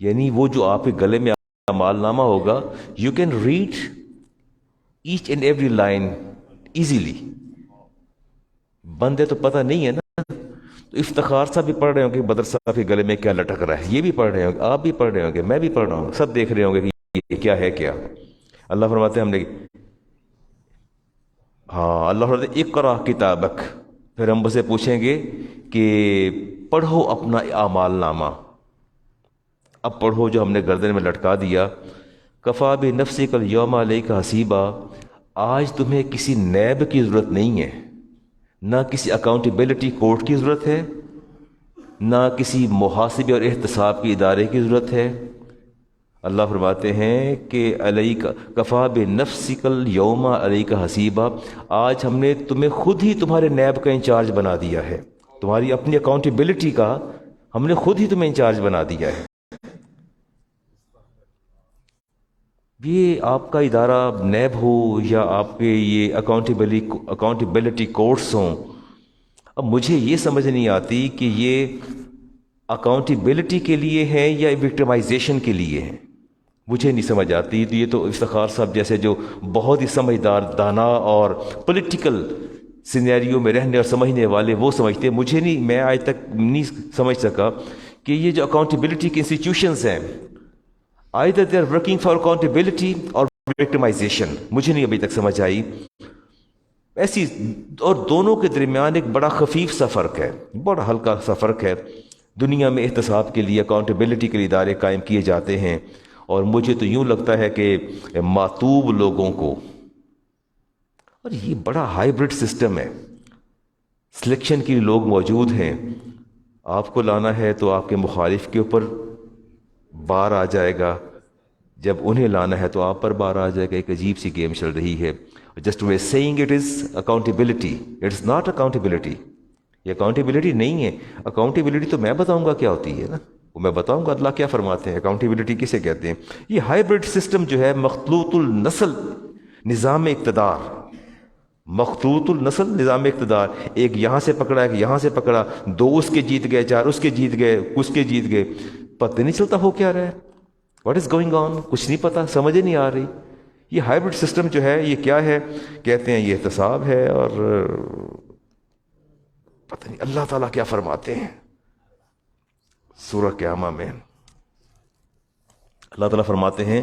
یعنی وہ جو آپ کے گلے میں اعمال نامہ ہوگا، you can read each and every line easily. بندے تو پتہ نہیں ہے نا. تو افتخار صاحب بھی پڑھ رہے ہوں گے بدر صاحب کے گلے میں کیا لٹک رہا ہے، یہ بھی پڑھ رہے ہوں گے، آپ بھی پڑھ رہے ہوں گے، میں بھی پڑھ رہا ہوں، سب دیکھ رہے ہوں گے کہ یہ کیا ہے کیا. اللہ فرماتے ہیں ہم نے، ہاں اللہ فرماتے ہیں اقرا کتابک. پھر ہم سے پوچھیں گے کہ پڑھو اپنا اعمال نامہ. اب پڑھو جو ہم نے گردن میں لٹکا دیا. کفا بنفسک الیوم علیک حسیبا. آج تمہیں کسی نیب کی ضرورت نہیں ہے، نہ کسی اکاؤنٹیبلٹی کورٹ کی ضرورت ہے، نہ کسی محاسبے اور احتساب کے ادارے کی ضرورت ہے. اللہ فرماتے ہیں کہ علیک کفا بنفسک الیوم علیک حسیبا. آج ہم نے تمہیں خود ہی تمہارے نیب کا انچارج بنا دیا ہے، تمہاری اپنی اکاؤنٹیبلٹی کا ہم نے خود ہی تمہیں انچارج بنا دیا ہے. یہ آپ کا ادارہ نیب ہو یا آپ کے یہ اکاؤنٹیبلٹی کورٹس ہوں، اب مجھے یہ سمجھ نہیں آتی کہ یہ اکاؤنٹیبلٹی کے لیے ہیں یا وکٹمائزیشن کے لیے ہیں، مجھے نہیں سمجھ آتی. تو یہ تو افتخار صاحب جیسے جو بہت ہی سمجھدار، دانا اور پولیٹیکل سینیریو میں رہنے اور سمجھنے والے وہ سمجھتے ہیں. مجھے نہیں، میں آج تک نہیں سمجھ سکا کہ یہ جو اکاؤنٹیبلٹی کے انسٹیٹیوشنز ہیں either they are working for accountability or victimization. مجھے نہیں ابھی تک سمجھ آئی ایسی. اور دونوں کے درمیان ایک بڑا خفیف سا فرق ہے، بڑا ہلکا سا فرق ہے. دنیا میں احتساب کے لیے، اکاؤنٹیبلٹی کے لیے ادارے قائم کیے جاتے ہیں، اور مجھے تو یوں لگتا ہے کہ معتوب لوگوں کو، اور یہ بڑا ہائیبرڈ سسٹم ہے، سلیکشن کے لیے لوگ موجود ہیں. آپ کو لانا ہے تو آپ کے مخالف کے اوپر بار آ جائے گا، جب انہیں لانا ہے تو آپ پر بار آ جائے گا. ایک عجیب سی گیم چل رہی ہے. Just way saying it is accountability, it's not accountability. یہ اکاؤنٹیبلٹی نہیں ہے. اکاؤنٹیبلٹی تو میں بتاؤں گا کیا ہوتی ہے نا، وہ میں بتاؤں گا اللہ کیا فرماتے ہیں. اکاؤنٹیبلٹی کسے کہتے ہیں؟ یہ ہائیبرڈ سسٹم جو ہے، مخلوط النسل نظام اقتدار، مخلوط النسل نظام اقتدار. ایک یہاں سے پکڑا، ایک یہاں سے پکڑا، دو اس کے جیت گئے، چار اس کے جیت گئے، اس کے جیت گئے. پتہ نہیں چلتا ہو کیا رہا ہے، واٹ از گوئنگ آن، کچھ نہیں پتا، سمجھ نہیں آ رہی. یہ ہائیبرڈ سسٹم جو ہے یہ کیا ہے؟ کہتے ہیں یہ احتساب ہے، اور پتہ نہیں اللہ تعالیٰ کیا فرماتے ہیں سورہ قیامہ میں. اللہ تعالیٰ فرماتے ہیں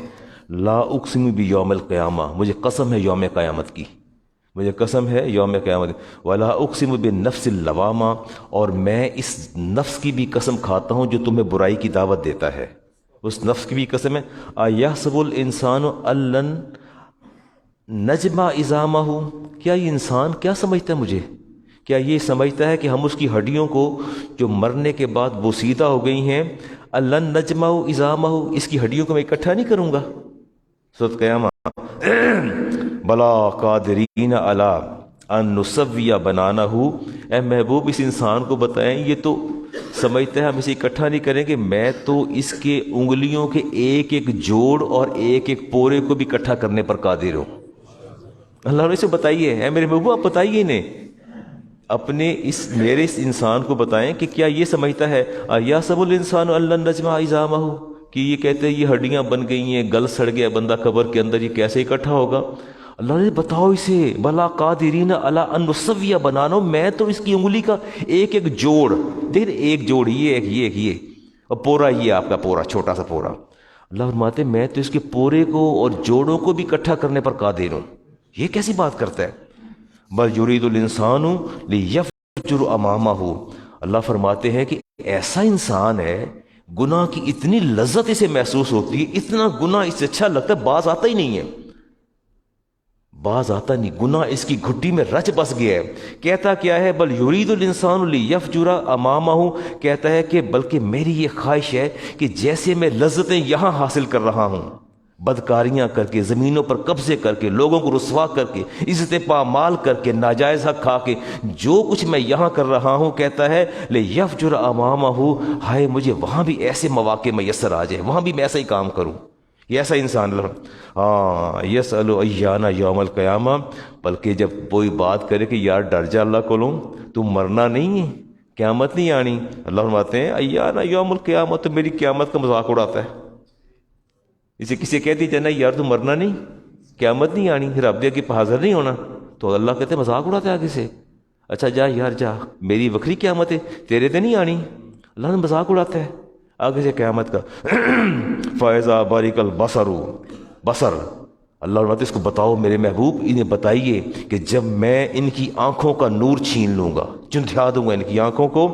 لا اقسم بیوم القیامہ، مجھے قسم ہے یوم قیامت کی، مجھے قسم ہے یوم قیامت. ولا اقسم بالنفس اللوامہ، اور میں اس نفس کی بھی قسم کھاتا ہوں جو تمہیں برائی کی دعوت دیتا ہے. اس نفس کی بھی قسم ہے. ایحسب الانسان ان لن نجمع عظامہ، کیا یہ انسان کیا سمجھتا ہے مجھے، کیا یہ سمجھتا ہے کہ ہم اس کی ہڈیوں کو جو مرنے کے بعد بوسیدہ ہو گئی ہیں، ان لن نجمع عظامہ، اس کی ہڈیوں کو میں اکٹھا نہیں کروں گا. سورۃ قیامہ. بلا قادرین علی ان نسوی بنانہ. اے محبوب اس انسان کو بتائیں، یہ تو سمجھتا ہے ہم اسے اکٹھا نہیں کریں گے، میں تو اس کے انگلیوں کے ایک ایک جوڑ اور ایک ایک پورے کو بھی اکٹھا کرنے پر قادر ہوں. اللہ نے اسے بتائیے، اے میرے محبوب آپ بتائیے انہیں، اپنے میرے اس انسان کو بتائیں کہ کیا یہ سمجھتا ہے ایحسب الانسان ان لن نجمع عظامہ، کہ یہ کہتے ہیں یہ ہڈیاں بن گئی ہیں، گل سڑ گیا بندہ قبر کے اندر، یہ کیسے اکٹھا ہوگا. اللہ نے بتاؤ اسے بلا قادرین علی ان نسوی بنانہ، میں تو اس کی انگلی کا ایک ایک جوڑ، دیکھ ایک جوڑ یہ ایک یہ ایک یہ، اور پورا یہ آپ کا پورا چھوٹا سا پورا. اللہ فرماتے میں تو اس کے پورے کو اور جوڑوں کو بھی اکٹھا کرنے پر قادر ہوں. یہ کیسی بات کرتا ہے؟ بل یرید الانسان لیفجر امامہ. اللہ فرماتے ہیں کہ ایسا انسان ہے، گناہ کی اتنی لذت اسے محسوس ہوتی ہے، اتنا گناہ اسے اچھا لگتا ہے، باز آتا ہی نہیں ہے، باز آتا نہیں. گناہ اس کی گھٹی میں رچ بس گیا ہے. کہتا کیا ہے؟ بل یرید الانسان لیفجر امامہ، کہتا ہے کہ بلکہ میری یہ خواہش ہے کہ جیسے میں لذتیں یہاں حاصل کر رہا ہوں، بدکاریاں کر کے، زمینوں پر قبضے کر کے، لوگوں کو رسوا کر کے، عزت پامال کر کے، ناجائز حق کھا کے، جو کچھ میں یہاں کر رہا ہوں، کہتا ہے لیفجر امامہ، ہائے مجھے وہاں بھی ایسے مواقع میسر آ جائے، وہاں بھی میں ایسا ہی کام کروں. یہ ایسا انسان ہاں یسأل ایان یوم القیامہ. بلکہ جب کوئی بات کرے کہ یار ڈر جا اللہ کو لوں، تو مرنا نہیں ہے، قیامت نہیں آنی. اللہ فرماتے ہیں ایانا یوم القیامت، تو میری قیامت کا مذاق اڑاتا ہے. اسے کسی کہتی جانا یار تو مرنا نہیں، قیامت نہیں آنی، رب دے کے حاضر نہیں ہونا، تو اللہ کہتے ہیں مذاق اڑاتا ہے آگے سے. اچھا جا یار جا، میری وکری قیامت ہے، تیرے تے نہیں آنی. اللہ نے مذاق اڑاتا ہے آگے سے قیامت کا. فَإِذَا بَرِقَ الْبَصَرُ، بصر، اللہ فرماتے اس کو بتاؤ میرے محبوب، انہیں بتائیے کہ جب میں ان کی آنکھوں کا نور چھین لوں گا، چندھیا دوں گا ان کی آنکھوں کو.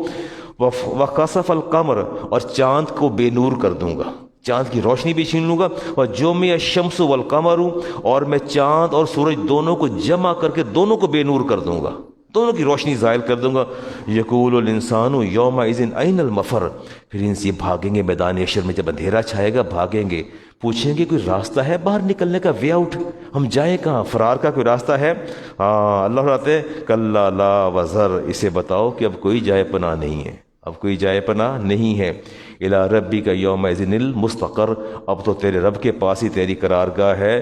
وَخَسَفَ الْقَمَرُ، اور چاند کو بے نور کر دوں گا، چاند کی روشنی بھی چھین لوں گا. وَجُمِعَ الشَّمْسُ وَالْقَمَرُ، اور میں چاند اور سورج دونوں کو جمع کر کے دونوں کو بے نور کر دوں گا، دونوں کی روشنی زائل کر دوں گا. یقول الانسان یومئذ این المفر، پھر انس یہ بھاگیں گے میدان حشر میں، جب اندھیرا چھائے گا بھاگیں گے، پوچھیں گے کوئی راستہ ہے باہر نکلنے کا، وے آؤٹ، ہم جائیں کہاں، فرار کا کوئی راستہ ہے؟ ہاں اللہ فرماتے ہیں کلا لا وزر، اسے بتاؤ کہ اب کوئی جائے پناہ نہیں ہے، اب کوئی جائے پناہ نہیں ہے. الی ربک یومئذ المستقر، اب تو تیرے رب کے پاس ہی تیری قرارگاہ ہے.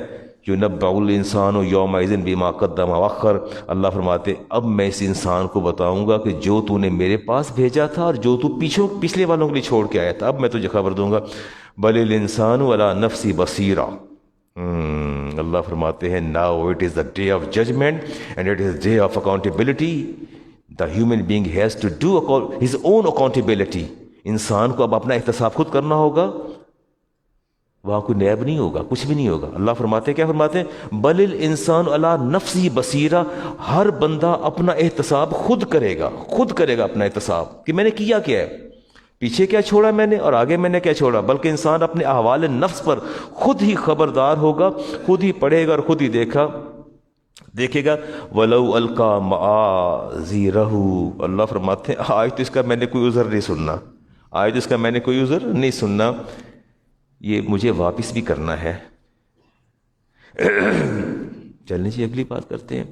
یُنَبَّأُ الْإِنسَانُ يَوْمَئِذٍ بِمَا قَدَّمَ وَأَخَّرَ، اللہ فرماتے اب میں اس انسان کو بتاؤں گا کہ جو تو نے میرے پاس بھیجا تھا اور جو تو پچھلے والوں کے لیے چھوڑ کے آیا تھا، اب میں تجھے خبر دوں گا. بَلِ الْإِنسَانُ عَلَى نَفْسِ بَصِيرًا، اللہ فرماتے ہیں now it is the day of judgment and it is day of accountability. The human being has to do his own accountability. انسان کو اب اپنا احتساب خود کرنا ہوگا، وہاں کوئی نیب نہیں ہوگا، کچھ بھی نہیں ہوگا. اللہ فرماتے ہیں، کیا فرماتے ہیں؟ بل الانسان علی نفسہ بصیرہ، ہر بندہ اپنا احتساب خود کرے گا، خود کرے گا اپنا احتساب کہ میں نے کیا کیا ہے، پیچھے کیا چھوڑا میں نے اور آگے میں نے کیا چھوڑا. بلکہ انسان اپنے احوال نفس پر خود ہی خبردار ہوگا، خود ہی پڑھے گا اور خود ہی دیکھے گا. وَلَوْ أَلْقَى مَعَاذِيرَهُ، اللہ فرماتے ہیں آج تو اس کا میں نے کوئی عذر نہیں سننا، آج اس کا میں نے کوئی عذر نہیں سننا، یہ مجھے واپس بھی کرنا ہے. چلنے سے اگلی بات کرتے ہیں.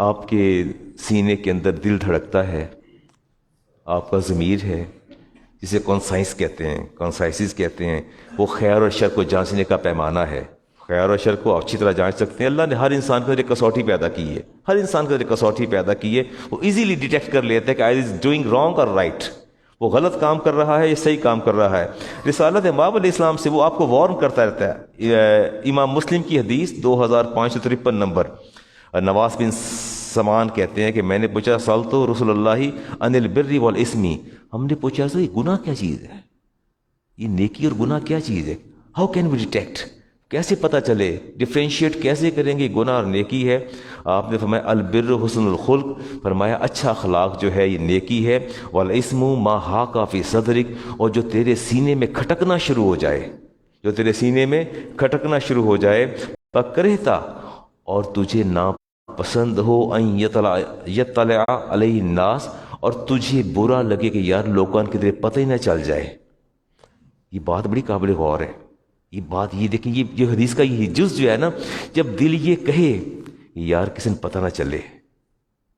آپ کے سینے کے اندر دل دھڑکتا ہے، آپ کا ضمیر ہے جسے کانسائنس کہتے ہیں، کانسائسز کہتے ہیں، وہ خیر اور شر کو جانچنے کا پیمانہ ہے. خیر اور شر کو اچھی طرح جانچ سکتے ہیں. اللہ نے ہر انسان کے اندر ایک کسوٹی پیدا کی ہے، ہر انسان کے اندر ایک کسوٹی پیدا کی ہے. وہ ایزیلی ڈیٹیکٹ کر لیتے ہیں کہ آئی از ڈوئنگ رانگ اور رائٹ، وہ غلط کام کر رہا ہے یا صحیح کام کر رہا ہے. رسالت امام علیہ السلام سے وہ آپ کو وارن کرتا رہتا ہے. امام مسلم کی حدیث 2553 نمبر، نواس بن سمان کہتے ہیں کہ میں نے پوچھا سألتو رسول اللہ عن البر والاسم، ہم نے پوچھا یہ گناہ کیا چیز ہے، یہ نیکی اور گناہ کیا چیز ہے، ہاؤ کین وی ڈیٹیکٹ، کیسے پتہ چلے، ڈیفرینشیٹ کیسے کریں گے گناہ اور نیکی ہے. آپ نے فرمایا البر حسن الخلق، فرمایا اچھا اخلاق جو ہے یہ نیکی ہے. والاسم ما حاک فی صدرک، اور جو تیرے سینے میں کھٹکنا شروع ہو جائے، جو تیرے سینے میں کھٹکنا شروع ہو جائے. فکرہتا، اور تجھے ناپسند ہو، ان یطلع علیہ الناس، اور تجھے برا لگے کہ یار لوگوں کے تیرے پتہ ہی نہ چل جائے. یہ بات بڑی قابل غور ہے. یہ بات یہ دیکھیں، یہ حدیث کا یہ جز جو ہے نا، جب دل یہ کہے یار کسی نے پتہ نہ چلے،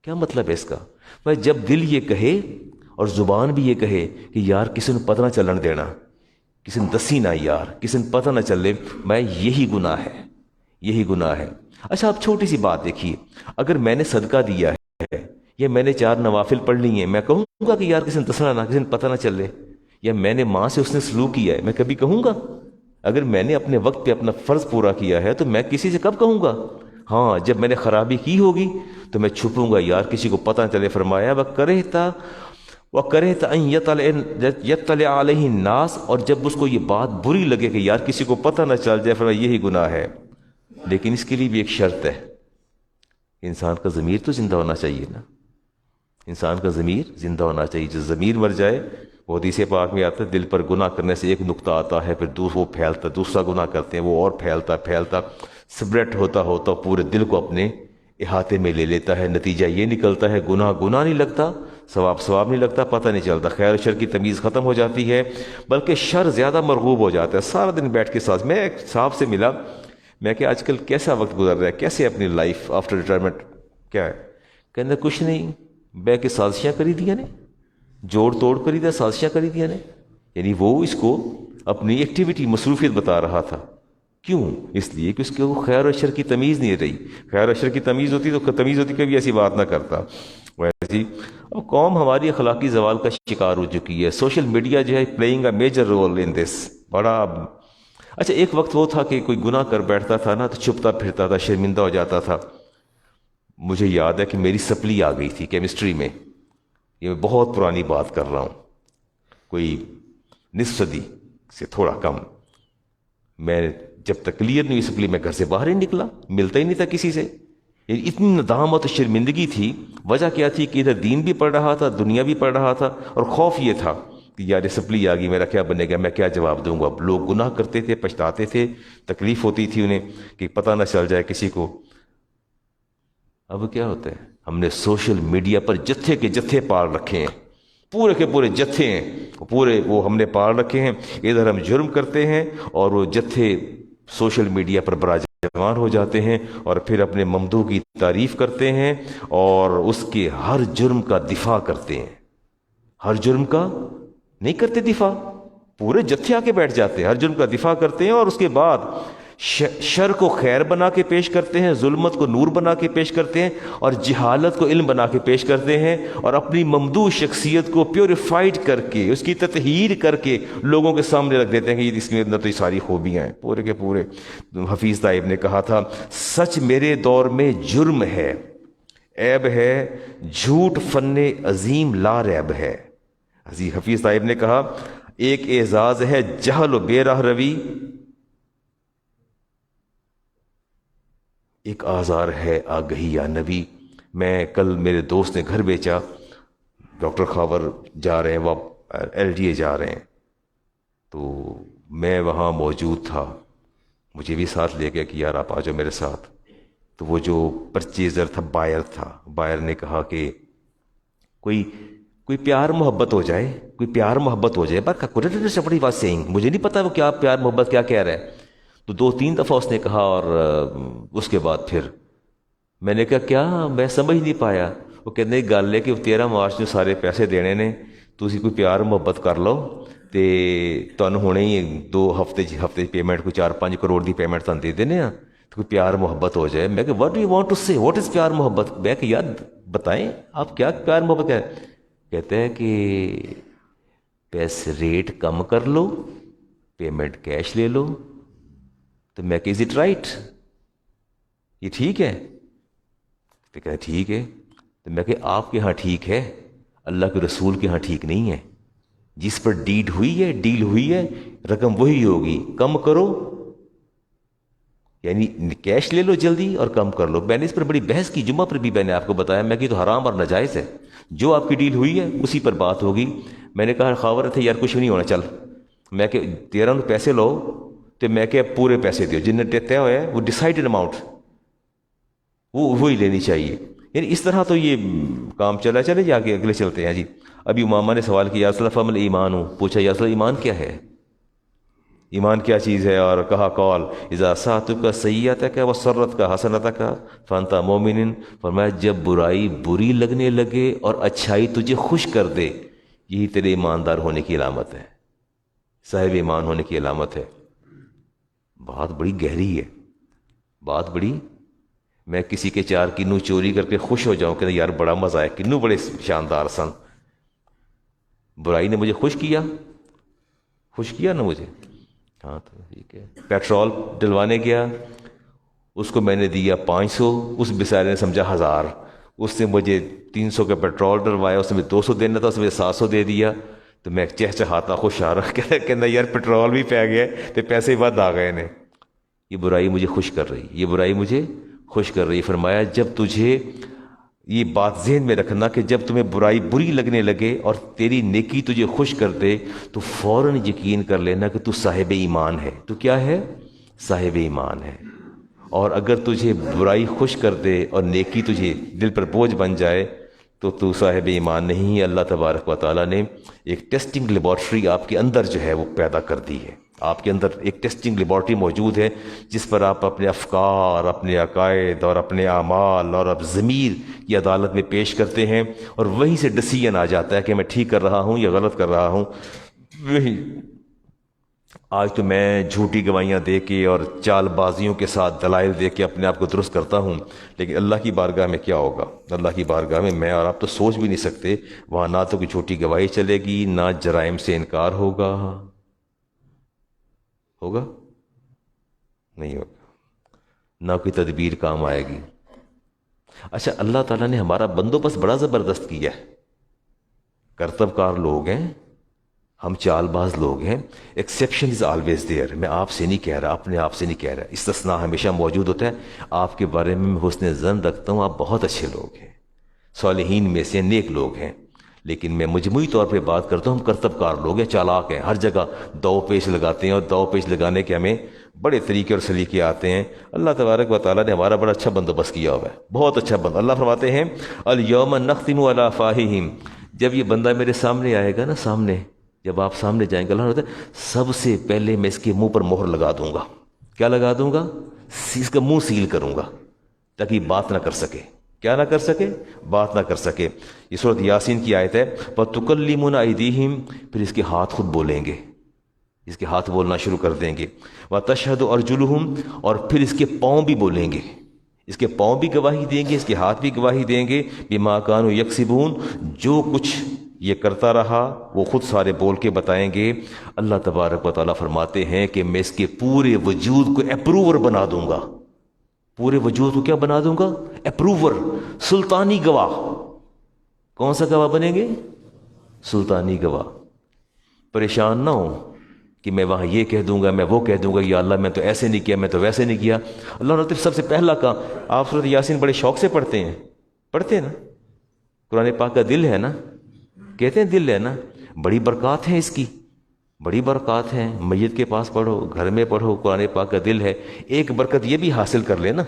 کیا مطلب ہے اس کا؟ میں جب دل یہ کہے اور زبان بھی یہ کہے کہ یار کسی نے پتہ نہ چلن دینا، کسی نے دسی نہ یار، کسی نے پتہ نہ چلے، میں یہی گناہ ہے، یہی گناہ ہے. اچھا آپ چھوٹی سی بات دیکھیے، اگر میں نے صدقہ دیا ہے یا میں نے 4 نوافل پڑھ لی ہیں، میں کہوں گا کہ یار کسی نے دسنا نہ، کسی نے پتہ نہ چلے؟ یا میں نے ماں سے اس نے سلوک کیا ہے، میں کبھی کہوں گا؟ اگر میں نے اپنے وقت پہ اپنا فرض پورا کیا ہے تو میں کسی سے کب کہوں گا؟ ہاں جب میں نے خرابی کی ہوگی تو میں چھپوں گا یار کسی کو پتہ نہ چلے. فرمایا وَكَرِهْتَ أَن يَطَّلِعَ عَلَيْهِ النَّاسِ، اور جب اس کو یہ بات بری لگے کہ یار کسی کو پتہ نہ چل جائے، فرمایا یہی گناہ ہے. لیکن اس کے لیے بھی ایک شرط ہے، انسان کا ضمیر تو زندہ ہونا چاہیے نا، انسان کا ضمیر زندہ ہونا چاہیے. جو ضمیر مر جائے، وہ حدیث پاک میں آتا ہے دل پر گناہ کرنے سے ایک نقطہ آتا ہے، پھر وہ پھیلتا، دوسرا گناہ کرتے ہیں وہ اور پھیلتا سپریٹ ہوتا پورے دل کو اپنے احاطے میں لے لیتا ہے. نتیجہ یہ نکلتا ہے گناہ نہیں لگتا، ثواب نہیں لگتا، پتہ نہیں چلتا، خیر و شر کی تمیز ختم ہو جاتی ہے، بلکہ شر زیادہ مرغوب ہو جاتا ہے. سارا دن بیٹھ کے ساتھ میں ایک صاحب سے ملا، میں کہ آج کل کیسا وقت گزر رہا ہے، کیسے اپنی لائف آفٹر ریٹائرمنٹ کیا ہے؟ کہنے کچھ نہیں، بے کے سازشیاں کری دیا نے، جوڑ توڑ کری دیا، سازشیاں کری دیا نے. یعنی وہ اس کو اپنی ایکٹیویٹی مصروفیت بتا رہا تھا. کیوں؟ اس لیے کہ اس کے وہ خیر و شر کی تمیز نہیں رہی. خیر و شر کی تمیز ہوتی تو کبھی ایسی بات نہ کرتا. ویسے اب قوم ہماری اخلاقی زوال کا شکار ہو چکی ہے. سوشل میڈیا جو ہے playing a major role in this. بڑا اچھا ایک وقت وہ تھا کہ کوئی گناہ کر بیٹھتا تھا نا تو چھپتا پھرتا تھا، شرمندہ ہو جاتا تھا. مجھے یاد ہے کہ میری سپلی آ گئی تھی کیمسٹری میں، یہ میں بہت پرانی بات کر رہا ہوں، کوئی نصف صدی سے تھوڑا کم. میں جب تک کلیئر نہیں ہوئی سپلی میں گھر سے باہر ہی نکلا، ملتا ہی نہیں تھا کسی سے. یعنی اتنی ندامت و شرمندگی تھی. وجہ کیا تھی کہ ادھر دین بھی پڑھ رہا تھا، دنیا بھی پڑھ رہا تھا، اور خوف یہ تھا کہ یار سپلی آ گئی، میرا کیا بنے گا، میں کیا جواب دوں گا. اب لوگ گناہ کرتے تھے، پچھتاتے تھے، تکلیف ہوتی تھی انہیں کہ پتہ نہ چل جائے کسی کو. اب کیا ہوتا ہے، ہم نے سوشل میڈیا پر جتھے کے جتھے پال رکھے ہیں، پورے کے پورے جتھے ہیں، پورے وہ ہم نے پال رکھے ہیں. ادھر ہم جرم کرتے ہیں اور وہ جتھے سوشل میڈیا پر براجمان ہو جاتے ہیں اور پھر اپنے ممدوح کی تعریف کرتے ہیں اور اس کے ہر جرم کا دفاع کرتے ہیں. ہر جرم کا نہیں کرتے دفاع، پورے جتھے آ کے بیٹھ جاتے ہیں، ہر جرم کا دفاع کرتے ہیں اور اس کے بعد شر کو خیر بنا کے پیش کرتے ہیں، ظلمت کو نور بنا کے پیش کرتے ہیں اور جہالت کو علم بنا کے پیش کرتے ہیں، اور اپنی ممدوح شخصیت کو پیوریفائڈ کر کے، اس کی تطہیر کر کے لوگوں کے سامنے رکھ دیتے ہیں کہ اس کے اندر تو یہ ساری خوبیاں ہیں پورے کے پورے. حفیظ طائب نے کہا تھا سچ میرے دور میں جرم ہے، عیب ہے، جھوٹ فن عظیم لا ریب ہے. حفیظ طائب نے کہا ایک اعزاز ہے جہل و بے راہ روی، ایک آزار ہے آگہی یا نبی. میں کل میرے دوست نے گھر بیچا، ڈاکٹر خاور جا رہے ہیں، وہ LDA جا رہے ہیں، تو میں وہاں موجود تھا، مجھے بھی ساتھ لے گیا کہ یار آپ آ جاؤ میرے ساتھ. تو وہ جو پرچیزر تھا، بائر نے کہا کہ کوئی پیار محبت ہو جائے، کوئی پیار محبت ہو جائے. بڑی بات سینگ، مجھے نہیں پتا وہ کیا پیار محبت کیا کہہ رہا ہے. تو 2-3 دفعہ اس نے کہا اور اس کے بعد پھر میں نے کہا کیا، میں سمجھ نہیں پایا. وہ کہنے کی گل ہے کہ 13 مارچ ਨੂੰ ਸਾਰੇ ਪੈਸੇ ਦੇਣੇ ਨੇ, ਤੁਸੀਂ ਕੋਈ ਪਿਆਰ ਮੁਹੱਬਤ ਕਰ ਲਓ ਤੇ ਤੁਹਾਨੂੰ ਹੁਣੇ ਹੀ 2 ਹਫ਼ਤੇ ਪੇਮੈਂਟ ਕੋਈ 4-5 ਕਰੋੜ ਦੀ ਪੇਮੈਂਟ ਤੁਹਾਨੂੰ ਦੇ ਦੇਣੇ ਆ, تو کوئی پیار محبت ہو جائے. میں کہ what do you want to say, what is پیار محبت. میں کہ یار بتائیں آپ کیا پیار محبت ہے. کہتے ہیں کہ پیسے ریٹ کم کر لو، پیمنٹ کیش لے لو. تو میں کہ از اٹ رائٹ، یہ ٹھیک ہے. تو کہتے ٹھیک ہے. تو میں کہ آپ کے ہاں ٹھیک ہے، اللہ کے رسول کے ہاں ٹھیک نہیں ہے. جس پر ڈیل ہوئی ہے رقم وہی ہوگی. کم کرو یعنی کیش لے لو جلدی اور کم کر لو. میں نے اس پر بڑی بحث کی، جمعہ پر بھی میں نے آپ کو بتایا. میں کہ تو حرام اور ناجائز ہے، جو آپ کی ڈیل ہوئی ہے اسی پر بات ہوگی. میں نے کہا خاور تھے یار کچھ نہیں ہونا، چل. میں کہ 13 پیسے لو، تو میں کہ پورے پیسے دیو، جن نے طے ہوئے وہ ڈیسائیڈڈ اماؤنٹ وہی لینی چاہیے. یعنی اس طرح تو یہ کام چلے جا کے اگلے چلتے ہیں. جی ابھی امامہ نے سوال کیا یا فمل ایمان ہوں، پوچھا یا ایمان کیا ہے، ایمان کیا چیز ہے. اور کہا قول اذا ساتک سیئتک وسرتک حسنتک فانت مومن. فرمایا جب برائی بری لگنے لگے اور اچھائی تجھے خوش کر دے، یہی تیرے ایماندار ہونے کی علامت ہے، صاحب ایمان ہونے کی علامت ہے. بات بڑی گہری ہے، بات بڑی. میں کسی کے 4 کنو چوری کر کے خوش ہو جاؤں کہ یار بڑا مزہ ہے، کنو بڑے شاندار سن. برائی نے مجھے خوش کیا نا مجھے. ہاں تو ٹھیک ہے. پیٹرول ڈلوانے گیا، اس کو میں نے دیا 500، اس بیچارے نے سمجھا 1000. اس نے مجھے 300 کا پیٹرول ڈلوایا، اس نے 200 دینا تھا، اس نے 700 دے دیا. تو میں چہچہاتا خوش آ رہا کہنا یار پیٹرول بھی پی گیا تو پیسے بعد آ گئے نے. یہ برائی مجھے خوش کر رہی، یہ برائی مجھے خوش کر رہی. فرمایا جب تجھے یہ بات ذہن میں رکھنا کہ جب تمہیں برائی بری لگنے لگے اور تیری نیکی تجھے خوش کر دے تو فوراً یقین کر لینا کہ تو صاحب ایمان ہے. تو کیا ہے؟ صاحب ایمان ہے. اور اگر تجھے برائی خوش کر دے اور نیکی تجھے دل پر بوجھ بن جائے تو صاحب ایمان نہیں. اللہ تبارک و تعالیٰ نے ایک ٹیسٹنگ لیبارٹری آپ کے اندر جو ہے وہ پیدا کر دی ہے. آپ کے اندر ایک ٹیسٹنگ لیبارٹری موجود ہے جس پر آپ اپنے افکار، اپنے عقائد اور اپنے اعمال اور اب ضمیر کی عدالت میں پیش کرتے ہیں، اور وہیں سے ڈسیژن آ جاتا ہے کہ میں ٹھیک کر رہا ہوں یا غلط کر رہا ہوں. وہی آج تو میں جھوٹی گواہیاں دے کے اور چال بازیوں کے ساتھ دلائل دے کے اپنے آپ کو درست کرتا ہوں، لیکن اللہ کی بارگاہ میں کیا ہوگا؟ اللہ کی بارگاہ میں اور آپ تو سوچ بھی نہیں سکتے، وہاں نہ تو کوئی جھوٹی گواہی چلے گی، نہ جرائم سے انکار ہوگا ہوگا نہیں ہوگا، نہ کوئی تدبیر کام آئے گی۔ اچھا، اللہ تعالیٰ نے ہمارا بندوبست بڑا زبردست کیا ہے، کرتب کار لوگ ہیں ہم، چال باز لوگ ہیں، ایکسیپشن از آلویز دیئر۔ میں آپ سے نہیں کہہ رہا، اپنے آپ سے نہیں کہہ رہا، استثناء ہمیشہ موجود ہوتا ہے۔ آپ کے بارے میں حسن ظن رکھتا ہوں، آپ بہت اچھے لوگ ہیں، صالحین میں سے نیک لوگ ہیں، لیکن میں مجموعی طور پہ بات کرتا ہوں، ہم کرتب کار لوگ ہیں، چالاک ہیں، ہر جگہ دو پیش لگاتے ہیں، اور دو پیش لگانے کے ہمیں بڑے طریقے اور سلیقے آتے ہیں۔ اللہ تبارک و تعالیٰ نے ہمارا بڑا اچھا بندوبست کیا ہوا ہے، بہت اچھا اللہ فرماتے ہیں الیوم نختم علی افواہہم، جب یہ بندہ میرے سامنے آئے گا نا، سامنے جب آپ سامنے جائیں گے، اللہ نے بتایا سب سے پہلے میں اس کے منہ پر مہر لگا دوں گا۔ کیا لگا دوں گا؟ اس کا منہ سیل کروں گا، تاکہ یہ بات نہ کر سکے۔ کیا نہ کر سکے؟ بات نہ کر سکے۔ یہ سورۃ یاسین کی آیت ہے، وَتُكَلِّمُنَا أَيْدِيهِمْ، پھر اس کے ہاتھ خود بولیں گے، اس کے ہاتھ بولنا شروع کر دیں گے۔ وَتَشْهَدُ أَرْجُلُهُمْ، اور پھر اس کے پاؤں بھی بولیں گے، اس کے پاؤں بھی گواہی دیں گے، اس کے ہاتھ بھی گواہی دیں گے، بِمَا كَانُوا يَكْسِبُونَ، جو کچھ یہ کرتا رہا وہ خود سارے بول کے بتائیں گے۔ اللہ تبارک و تعالیٰ فرماتے ہیں کہ میں اس کے پورے وجود کو اپروور بنا دوں گا، پورے وجود کو کیا بنا دوں گا؟ اپروور، سلطانی گواہ۔ کون سا گواہ بنیں گے؟ سلطانی گواہ۔ پریشان نہ ہو کہ میں وہاں یہ کہہ دوں گا، میں وہ کہہ دوں گا، یا اللہ میں تو ایسے نہیں کیا، میں تو ویسے نہیں کیا۔ اللہ نے سب سے پہلا کہا، آپ سورۃ یاسین بڑے شوق سے پڑھتے ہیں نا، قرآن پاک کا دل ہے نا، کہتے ہیں دل ہے نا، بڑی برکات ہیں اس کی، بڑی برکات ہیں۔ میت کے پاس پڑھو، گھر میں پڑھو، قرآن پاک کا دل ہے۔ ایک برکت یہ بھی حاصل کر لینا،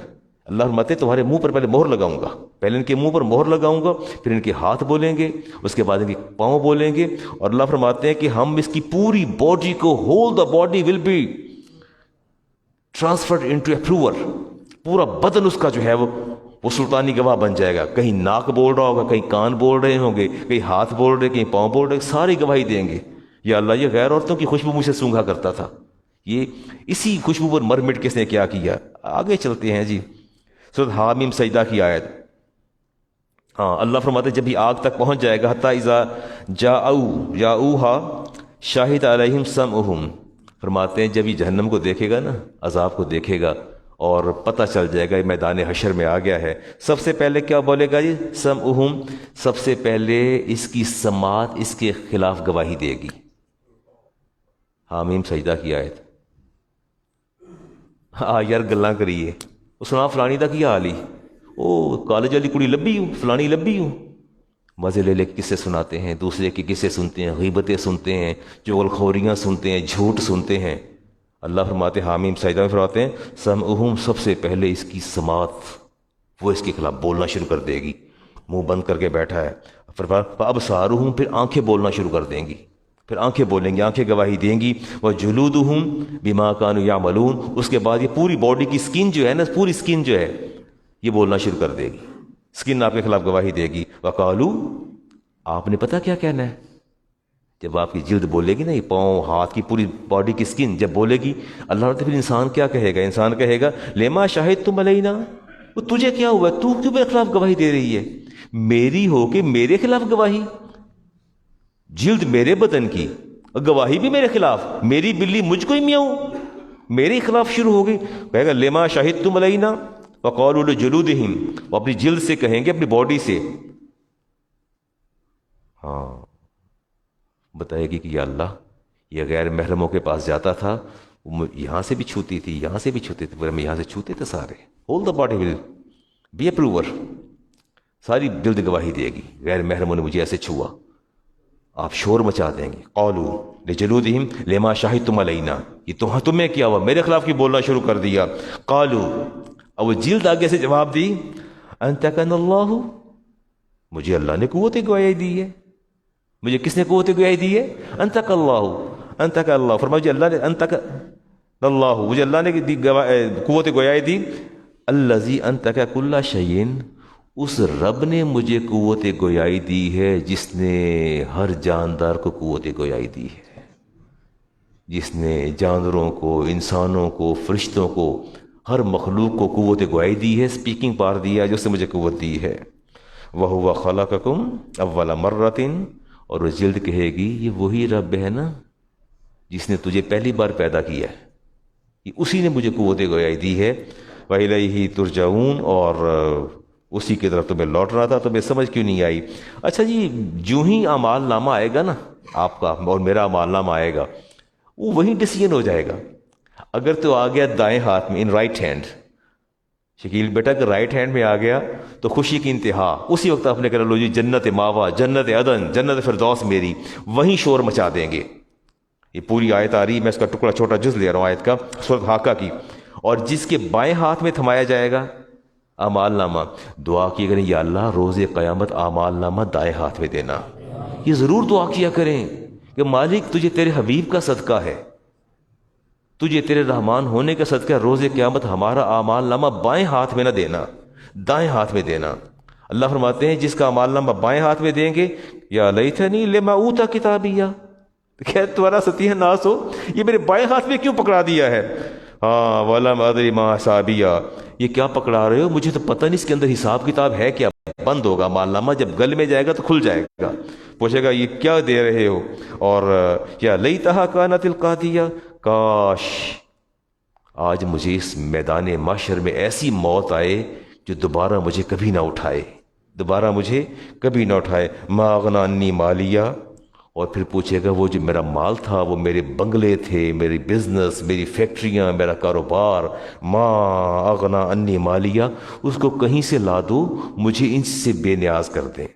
اللہ فرماتے تمہارے منہ پر پہلے مہر لگاؤں گا، پہلے ان کے منہ پر مہر لگاؤں گا، پھر ان کے ہاتھ بولیں گے، اس کے بعد ان کے پاؤں بولیں گے، اور اللہ فرماتے ہیں کہ ہم اس کی پوری باڈی کو، whole the body will be transferred into approver, پورا بدن اس کا جو ہے وہ سلطانی گواہ بن جائے گا۔ کہیں ناک بول رہا ہوگا، کہیں کان بول رہے ہوں گے، کہیں ہاتھ بول رہے، کہیں پاؤں بول رہے، ساری گواہی دیں گے، یا اللہ یہ غیر عورتوں کی خوشبو مجھ سے سونگھا کرتا تھا، یہ اسی خوشبو پر مر مٹ کس نے کیا کیا۔ آگے چلتے ہیں جی، سورۃ حامیم سجدہ کی آیت۔ ہاں، اللہ فرماتے ہیں جب بھی آگ تک پہنچ جائے گا، حتی اذا جاؤہا شاہد علیہم سمعہم، فرماتے ہیں جب یہ جہنم کو دیکھے گا نا، عذاب کو دیکھے گا، اور پتہ چل جائے گا یہ میدان حشر میں آ گیا ہے، سب سے پہلے کیا بولے گا جی؟ سمعہم، سب سے پہلے اس کی سماعت اس کے خلاف گواہی دے گی۔ حامیم سجدہ کی آیت۔ ہاں یار گلاں کریے، سنا فلانی دا کی حال ہی، او کالج والی کڑی لبھی ہوں، فلانی لبھی ہوں، مزے لے لے کے قصے سناتے ہیں، دوسرے کے قصے سنتے ہیں، غیبتیں سنتے ہیں، چغلخوریاں سنتے ہیں، جھوٹ سنتے ہیں۔ اللہ فرماتے ہیں، حامیم سجدہ میں فرماتے ہیں سمعہم، سب سے پہلے اس کی سماعت وہ اس کے خلاف بولنا شروع کر دے گی، منہ بند کر کے بیٹھا ہے۔ فابصارہم، پھر آنکھیں بولنا شروع کر دیں گی، پھر آنکھیں بولیں گی، آنکھیں گواہی دیں گی۔ وجلودہم بما کانوا یعملون، اس کے بعد یہ پوری باڈی کی سکن جو ہے نا، پوری سکن جو ہے یہ بولنا شروع کر دے گی، سکن آپ کے خلاف گواہی دے گی۔ وقالو، آپ نے پتہ کیا کہنا ہے؟ جب آپ کی جلد بولے گی نا، یہ پاؤں ہاتھ کی پوری باڈی کی سکن جب بولے گی، اللہ نے پھر انسان کیا کہے گا؟ انسان کہے گا لما شاہدتم علینا، وہ تجھے کیا ہوا، تو کیوں میرے خلاف گواہی دے رہی ہے؟ میری ہو کہ میرے خلاف گواہی، جلد میرے بدن کی، گواہی بھی میرے خلاف، میری بلی مجھ کو ہی میاؤں، میرے خلاف شروع ہو گئی۔ کہے گا لما شاہدتم علینا وقالوا لجلودہم، وہ اپنی جلد سے کہیں گے، اپنی باڈی سے۔ ہاں، بتائے گی کہ یا اللہ یہ غیر محرموں کے پاس جاتا تھا، یہاں سے بھی چھوتی تھی، یہاں سے بھی چھوتے تھے، ہم یہاں سے چھوتے تھے سارے، whole the body will be approver, ساری جلد گواہی دے گی غیر محرموں نے مجھے ایسے چھوا۔ آپ شور مچا دیں گے، قالوا لجلودہم لما شاہدتم علینا، یہ تمہیں کیا ہوا، میرے خلاف کی بولنا شروع کر دیا۔ قالوا، اب وہ جلد آگے سے جواب دی، انطقنا اللہ، مجھے اللہ نے قوت گواہی دی ہے، مجھے کس نے قوت گواہی دی ہے؟ انطق اللہ، انطق اللہ، فرمایا مجھے اللہ نے، انطق اللہ، مجھے اللہ نے قوت گواہی دی۔ الذی انطق کل شیء، اس رب نے مجھے قوت گویائی دی ہے جس نے ہر جاندار کو قوت گویائی دی ہے۔ جس نے جانوروں کو، انسانوں کو، فرشتوں کو، ہر مخلوق کو قوت گواہی دی ہے، سپیکنگ پار دیا ہے، جو اس نے مجھے قوت دی ہے۔ وَهُوَ خَلَقَكُمْ أَوَّلَ مَرَّةٍ، اور وہ جلد کہے گی یہ وہی رب ہے نا جس نے تجھے پہلی بار پیدا کیا ہے، یہ اسی نے مجھے قوت گواہی دی ہے۔ وَإِلَيْهِ تُرْجَعُونَ، اور اسی کی طرف تمہیں لوٹ رہا تھا، تمہیں سمجھ کیوں نہیں آئی؟ اچھا جی، جو ہی اعمال نامہ آئے گا نا آپ کا اور میرا اعمال نامہ آئے گا، وہ وہیں ڈسیزن ہو جائے گا۔ اگر تو آ گیا دائیں ہاتھ میں، ان رائٹ ہینڈ، شکیل بیٹا کہ رائٹ ہینڈ میں آ گیا تو خوشی کی انتہا، اسی وقت آپ نے کہا لو جی جنت ماوا، جنت عدن، جنت فردوس میری، وہیں شور مچا دیں گے۔ یہ پوری آیت آ رہی ہے، میں اس کا ٹکڑا چھوٹا جز لے رہا ہوں آیت کا، سورۃ حاقہ کی۔ اور جس کے بائیں ہاتھ میں تھمایا جائے گا اعمال نامہ، دعا کی کریں یا اللہ روز قیامت اعمال نامہ دائیں ہاتھ میں دینا۔ یہ ضرور دعا کیا کریں کہ مالک تجھے تیرے حبیب کا صدقہ ہے، تجھے تیرے رحمان ہونے کا صدقہ، روز قیامت ہمارا اعمال نامہ بائیں ہاتھ میں نہ دینا، دائیں ہاتھ میں دینا۔ اللہ فرماتے ہیں جس کا اعمال نامہ بائیں ہاتھ میں دیں گے، یا لیتنی لما اوتی کتابیہ، خیر تمہارا ستیہ ناس ہو، یہ میرے بائیں ہاتھ میں کیوں پکڑا دیا ہے؟ ہاں ولم ادری ما حسابیہ، یہ کیا پکڑا رہے ہو، مجھے تو پتہ نہیں اس کے اندر حساب کتاب ہے کیا۔ بند ہوگا اعمال نامہ، جب گل میں جائے گا تو کھل جائے گا، پوچھے گا یہ کیا دے رہے ہو، اور کیا لیتہا کانت القاضیہ، کاش آج مجھے اس میدان محشر میں ایسی موت آئے جو دوبارہ مجھے کبھی نہ اٹھائے، دوبارہ مجھے کبھی نہ اٹھائے۔ ما اغنی عنی مالیہ، اور پھر پوچھے گا وہ جو میرا مال تھا، وہ میرے بنگلے تھے، میری بزنس، میری فیکٹریاں، میرا کاروبار، ما اغنی عنی مالیہ، اس کو کہیں سے لا دو، مجھے ان سے بے نیاز کر دیں۔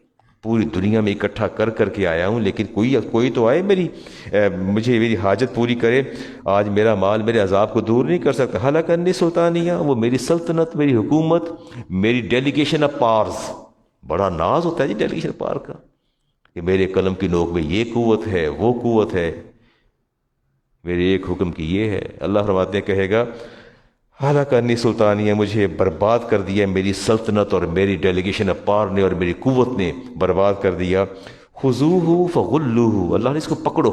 پوری دنیا میں اکٹھا کر کر کے آیا ہوں، لیکن کوئی تو آئے مجھے میری حاجت پوری کرے۔ آج میرا مال میرے عذاب کو دور نہیں کر سکتا۔ حلق انی سلطانیہ، وہ میری سلطنت، میری حکومت، میری ڈیلیگیشن آف پاورز، بڑا ناز ہوتا ہے جی ڈیلیگیشن پاور کا، کہ میرے قلم کی نوک میں یہ قوت ہے، وہ قوت ہے، میرے ایک حکم کی یہ ہے۔ اللہ فرماتے ہیں کہے گا حالانکہ انی سلطانیہ، مجھے برباد کر دیا میری سلطنت اور میری ڈیلیگیشن آف پاور نے اور میری قوت نے برباد کر دیا۔ خذوہ فغلوہ، اللہ نے اس کو پکڑو،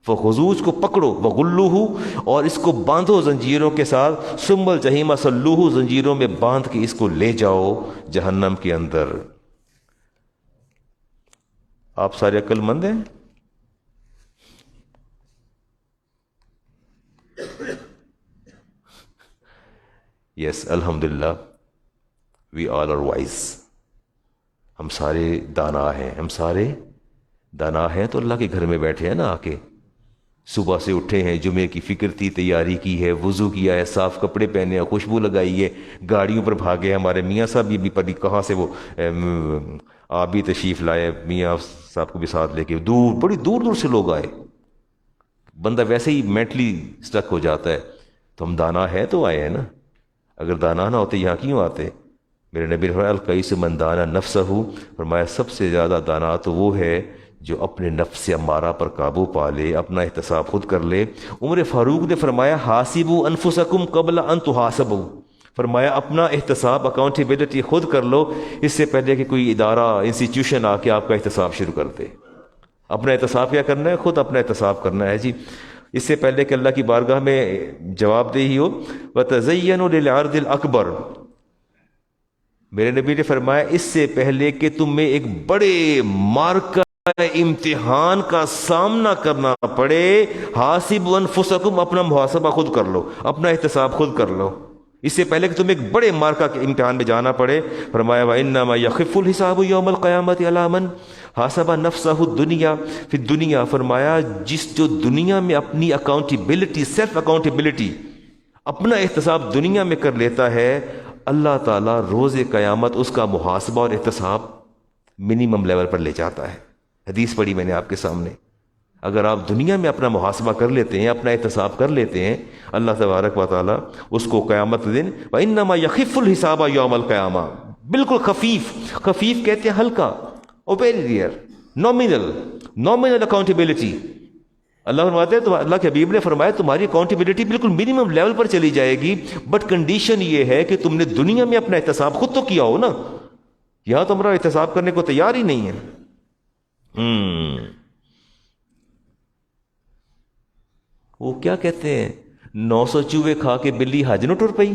فخذوہ، اس کو پکڑو، وغلوہ، اور اس کو باندھو زنجیروں کے ساتھ، ثم الجحیم صلوہ، زنجیروں میں باندھ کے اس کو لے جاؤ جہنم کے اندر۔ آپ سارے عقل مند ہیں؟ یس الحمدللہ، وی آل آر وائز، ہم سارے دانا ہیں، ہم سارے دانا ہیں تو اللہ کے گھر میں بیٹھے ہیں نا، آ کے صبح سے اٹھے ہیں، جمعے کی فکر تھی، تیاری کی ہے، وضو کیا ہے، صاف کپڑے پہنے ہیں، خوشبو لگائی ہے، گاڑیوں پر بھاگے، ہمارے میاں صاحب بھی پتہ کہاں سے وہ آپ بھی تشریف لائے، میاں صاحب کو بھی ساتھ لے کے، بڑی دور دور سے لوگ آئے۔ بندہ ویسے ہی مینٹلی سٹک ہو جاتا ہے، تو ہم دانا ہے تو آئے ہیں نا، اگر دانا نہ ہوتے یہاں کیوں آتے؟ میرے نبی نے فرمایا القیس من دانا نفسہ، فرمایا سب سے زیادہ دانا تو وہ ہے جو اپنے نفس امارہ پر قابو پا لے، اپنا احتساب خود کر لے۔ عمر فاروق نے فرمایا حاسبوا انفسکم قبل ان تحاسبوا، فرمایا اپنا احتساب، اکاؤنٹیبلٹی خود کر لو، اس سے پہلے کہ کوئی ادارہ انسٹیٹیوشن آ کے آپ کا احتساب شروع کر دے۔ اپنا احتساب کیا کرنا ہے؟ خود اپنا احتساب کرنا ہے جی، اس سے پہلے کہ اللہ کی بارگاہ میں جواب دہی ہو۔ وَتَزَيَّنُوا لِلْعَرْضِ الْأَكْبَرِ، میرے نبی نے فرمایا اس سے پہلے کہ تمہیں ایک بڑے مارکہ امتحان کا سامنا کرنا پڑے، حاسبوا انفسکم، اپنا محاسبہ خود کر لو، اپنا احتساب خود کر لو، اس سے پہلے کہ تم ایک بڑے مارکہ کے امتحان میں جانا پڑے۔ فرمایا وَإِنَّمَا يَخِفُّ الْحِسَابُ يَوْمَ الْقِيَامَةِ عَلَىٰ مَنْ حَاسَبَ نَفْسَهُ الدُّنْيَا فِي الدُّنْيَا، فرمایا جو دنیا میں اپنی اکاؤنٹیبلٹی، سیلف اکاؤنٹیبلٹی، اپنا احتساب دنیا میں کر لیتا ہے، اللہ تعالیٰ روز قیامت اس کا محاسبہ اور احتساب منیمم لیول پر لے جاتا ہے۔ حدیث پڑھی میں نے آپ کے سامنے، اگر آپ دنیا میں اپنا محاسبہ کر لیتے ہیں، اپنا احتساب کر لیتے ہیں، اللہ تبارک و تعالیٰ اس کو قیامت کے دن وَإِنَّمَا يَخِفُّ الْحِسَابَ يَوْمَ الْقِيَامَةِ، بالکل خفیف، خفیف کہتے ہیں ہلکا، ویری ریئر، نومینل اکاؤنٹیبلٹی۔ اللہ فرماتے ہیں، تو اللہ کے حبیب نے فرمایا تمہاری اکاؤنٹیبلٹی بالکل منیمم لیول پر چلی جائے گی، بٹ کنڈیشن یہ ہے کہ تم نے دنیا میں اپنا احتساب خود تو کیا ہو نا، یہاں تمہارا احتساب کرنے کو تیار ہی نہیں ہے۔ وہ کیا کہتے ہیں 900 چوہے کھا کے بلی حج نہ ٹر پئی،